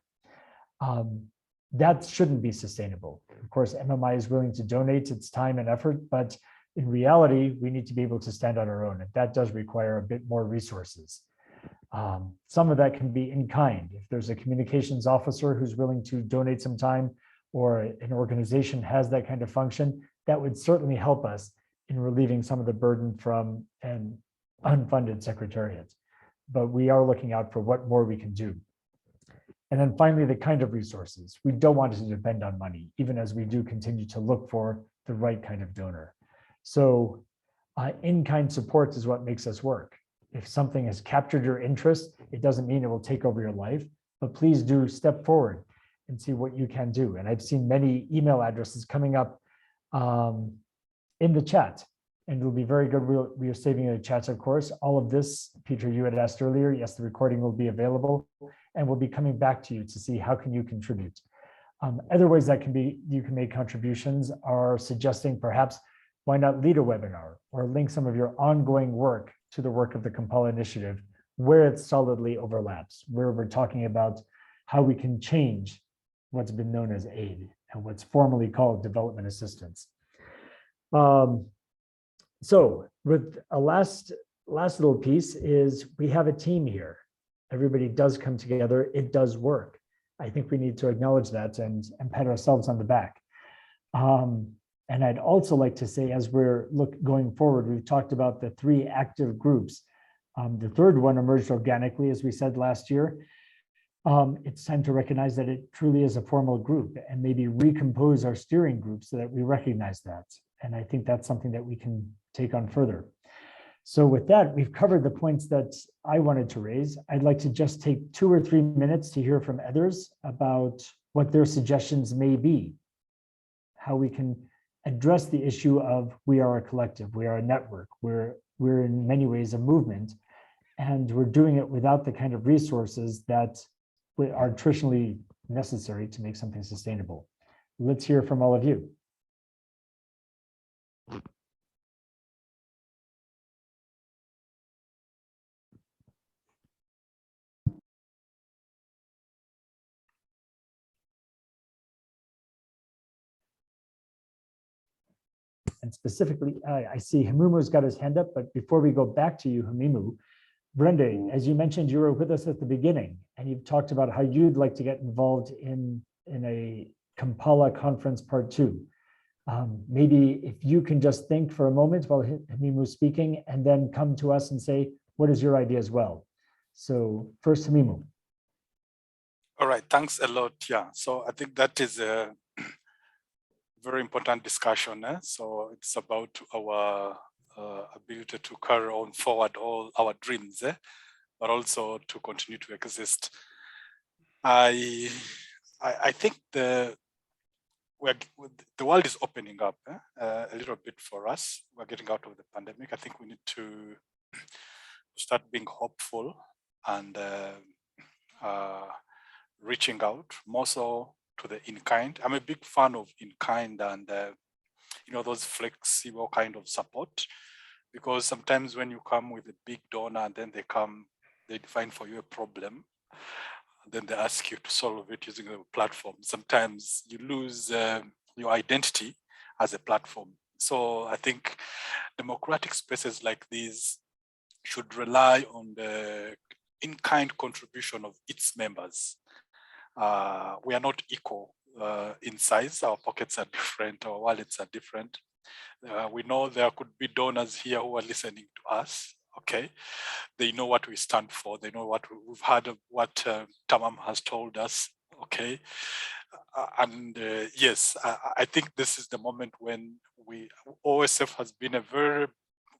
That shouldn't be sustainable. Of course, MMI is willing to donate its time and effort, but in reality, we need to be able to stand on our own, and that does require a bit more resources. Some of that can be in kind. If there's a communications officer who's willing to donate some time, or an organization has that kind of function, that would certainly help us in relieving some of the burden from an unfunded secretariat. But we are looking out for what more we can do. And then finally, the kind of resources. We don't want to depend on money, even as we do continue to look for the right kind of donor. So in-kind support is what makes us work. If something has captured your interest, it doesn't mean it will take over your life, but please do step forward and see what you can do. And I've seen many email addresses coming up in the chat, and it'll be very good. We are saving the chats, of course. All of this, Peter, you had asked earlier, yes, the recording will be available, and we'll be coming back to you to see how can you contribute. Other ways that you can make contributions are suggesting perhaps why not lead a webinar or link some of your ongoing work to the work of the Kampala Initiative where it solidly overlaps, where we're talking about how we can change what's been known as aid and what's formally called development assistance. So with a last little piece is we have a team here. Everybody does come together. It does work. I think we need to acknowledge that and pat ourselves on the back. And I'd also like to say, as we're going forward, we've talked about the 3 active groups The third one emerged organically, as we said last year. It's time to recognize that it truly is a formal group and maybe recompose our steering group so that we recognize that. And I think that's something that we can take on further. So with that, we've covered the points that I wanted to raise. I'd like to just take 2 or 3 minutes to hear from others about what their suggestions may be, how we can address the issue of we are a collective, we are a network, we're in many ways a movement, and we're doing it without the kind of resources that are traditionally necessary to make something sustainable. Let's hear from all of you. And specifically, I see Hamimu's got his hand up, but before we go back to you, Hamimu, Brenda, as you mentioned, you were with us at the beginning, and you've talked about how you'd like to get involved in a Kampala conference part 2. Maybe if you can just think for a moment while Hamimu's speaking, and then come to us and say, what is your idea as well? So first, Hamimu. All right, thanks a lot. Yeah, so I think that is a very important discussion. So it's about our ability to carry on forward all our dreams, but also to continue to exist. I think the world is opening up a little bit for us. We're getting out of the pandemic. I think we need to start being hopeful and reaching out more so to the in-kind. I'm a big fan of in-kind and those flexible kind of support, because sometimes when you come with a big donor and then they define for you a problem, then they ask you to solve it using a platform. Sometimes you lose your identity as a platform. So I think democratic spaces like these should rely on the in-kind contribution of its members. We are not equal in size. Our pockets are different, our wallets are different. We know there could be donors here who are listening to us. Okay, they know what we stand for. They know what we've heard of what Tamam has told us. Okay, and yes, I think this is the moment when OSF has been a very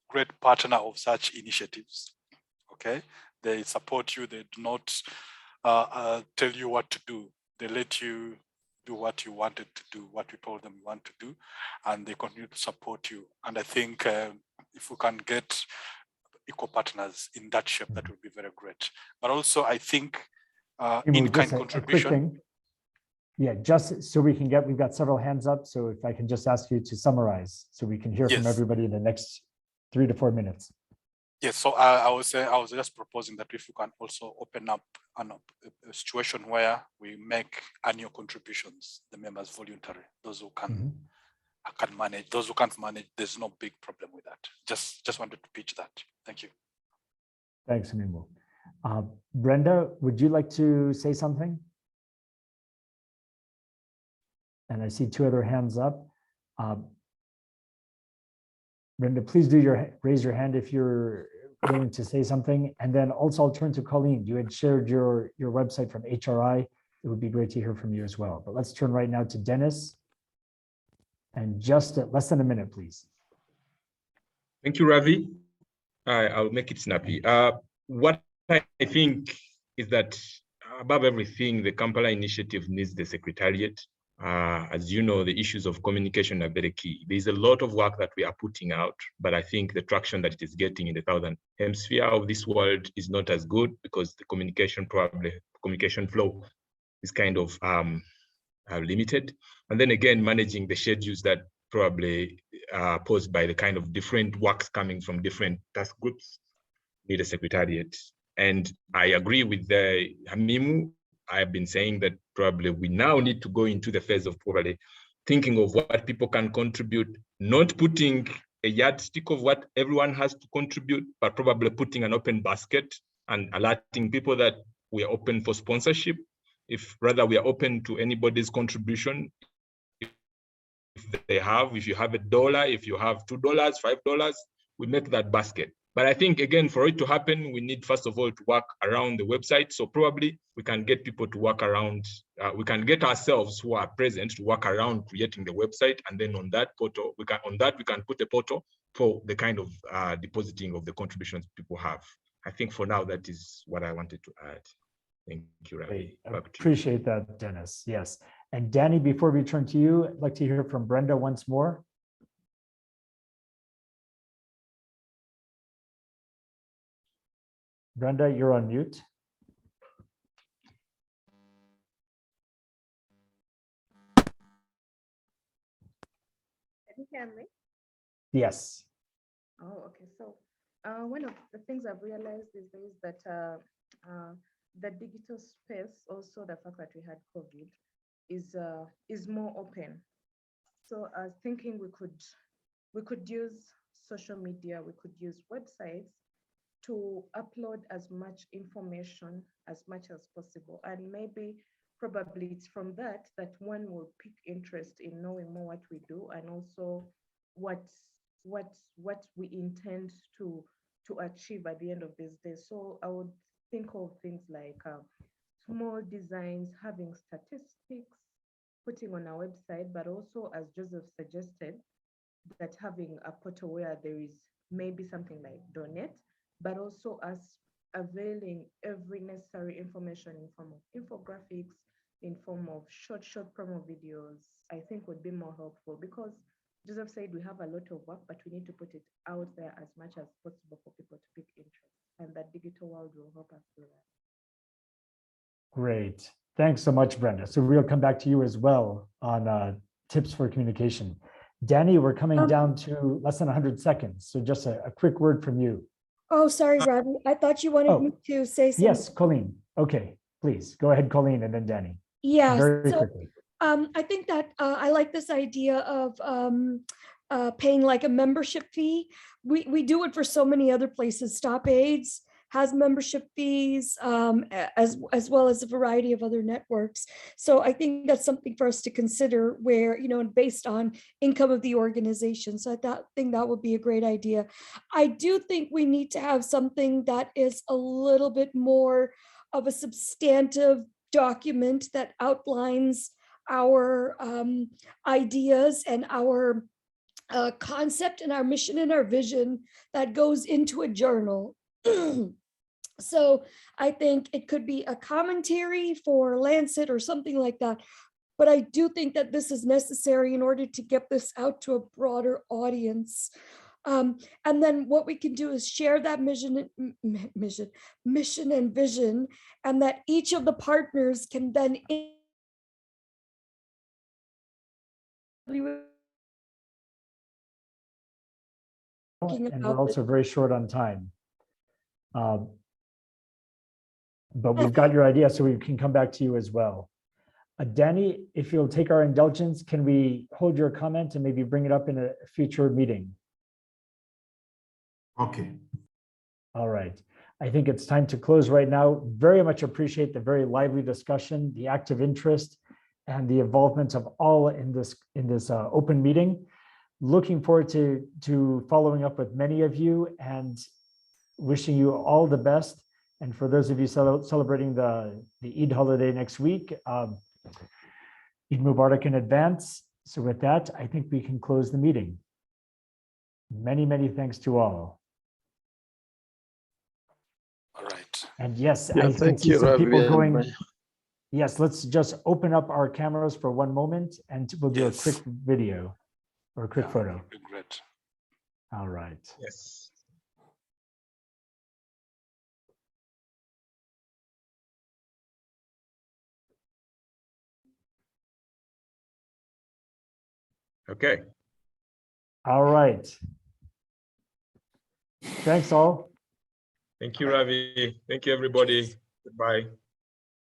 great partner of such initiatives. Okay, they support you. They do not tell you what to do. They let you do what you wanted to do, what you told them you want to do, and they continue to support you. And I think if we can get equal partners in that shape, that would be very great. But also, I think in-kind contribution. Yeah, just so we can we've got several hands up. So if I can just ask you to summarize so we can hear from everybody in the next 3 to 4 minutes. Yes, so I was just proposing that if you can also open up a situation where we make annual contributions, the members voluntary, those who can manage, those who can't manage, there's no big problem with that. Just wanted to pitch that. Thank you. Thanks, Hamimu. Brenda, would you like to say something? And I see 2 other hands up. Brenda, please raise your hand if you're willing to say something. And then also I'll turn to Colleen. You had shared your website from HRI. It would be great to hear from you as well. But let's turn right now to Dennis. And just less than a minute, please. Thank you, Ravi. I'll make it snappy. What I think is that above everything, the Kampala Initiative needs the Secretariat. As you know, the issues of communication are very key. There's a lot of work that we are putting out, but I think the traction that it is getting in the Southern Hemisphere of this world is not as good because the communication flow is kind of limited. And then again, managing the schedules that probably are posed by the kind of different works coming from different task groups need a Secretariat. And I agree with Hamimu. I've been saying that probably we now need to go into the phase of probably thinking of what people can contribute, not putting a yardstick of what everyone has to contribute, but probably putting an open basket and alerting people that we are open for sponsorship. If rather we are open to anybody's contribution, if you have $1, if you have $2, $5, we make that basket. But I think, again, for it to happen, we need, first of all, to work around the website. So probably we can get people to work around, we can get ourselves who are present to work around creating the website. And then on that portal, we can put a portal for the kind of depositing of the contributions people have. I think for now, that is what I wanted to add. Thank you, Ravi. Appreciate that, Dennis. Yes. And Danny, before we turn to you, I'd like to hear from Brenda once more. Brenda, you're on mute. Can you hear me? Yes. Oh, okay. So one of the things I've realized is that the digital space, also the fact that we had COVID, is more open. So I was thinking we could use social media, we could use websites to upload as much information as much as possible. And maybe probably it's from that one will pick interest in knowing more what we do, and also what we intend to achieve at the end of this day. So I would think of things like small designs, having statistics, putting on our website, but also, as Joseph suggested, that having a portal where there is maybe something like donate, but also us availing every necessary information in form of infographics, in form of short promo videos, I think would be more helpful, because Joseph said we have a lot of work, but we need to put it out there as much as possible for people to pick interest, and that digital world will help us do that. Great. Thanks so much, Brenda. So we'll come back to you as well on tips for communication. Danny, we're coming down to less than 100 seconds. So just a quick word from you. Oh, sorry, Ravi. I thought you wanted me to say something. Yes, Colleen. Okay, please go ahead, Colleen, and then Danny. Yes. Very quickly. I think that I like this idea of paying like a membership fee. We do it for so many other places. Stop AIDS has membership fees, as well as a variety of other networks. So I think that's something for us to consider, where, based on income of the organization. So I think that would be a great idea. I do think we need to have something that is a little bit more of a substantive document that outlines our ideas and our concept and our mission and our vision, that goes into a journal. So I think it could be a commentary for Lancet or something like that. But I do think that this is necessary in order to get this out to a broader audience. And then what we can do is share that mission and vision, and that each of the partners can then and we're also very short on time. But we've got your idea, so we can come back to you as well. Danny, if you'll take our indulgence, can we hold your comment and maybe bring it up in a future meeting? Okay. All right. I think it's time to close right now. Very much appreciate the very lively discussion, the active interest, and the involvement of all in this open meeting. Looking forward to following up with many of you, and wishing you all the best. And for those of you celebrating the Eid holiday next week, Eid Mubarak in advance. So with that, I think we can close the meeting. Many, many thanks to all. All right. And yes, Yeah, I can see some people going. Yes, let's just open up our cameras for one moment, and we'll do a quick video or a quick photo. Great. All right. Yes. Okay. All right. Thanks all. Thank you, Ravi. Thank you, everybody. Goodbye.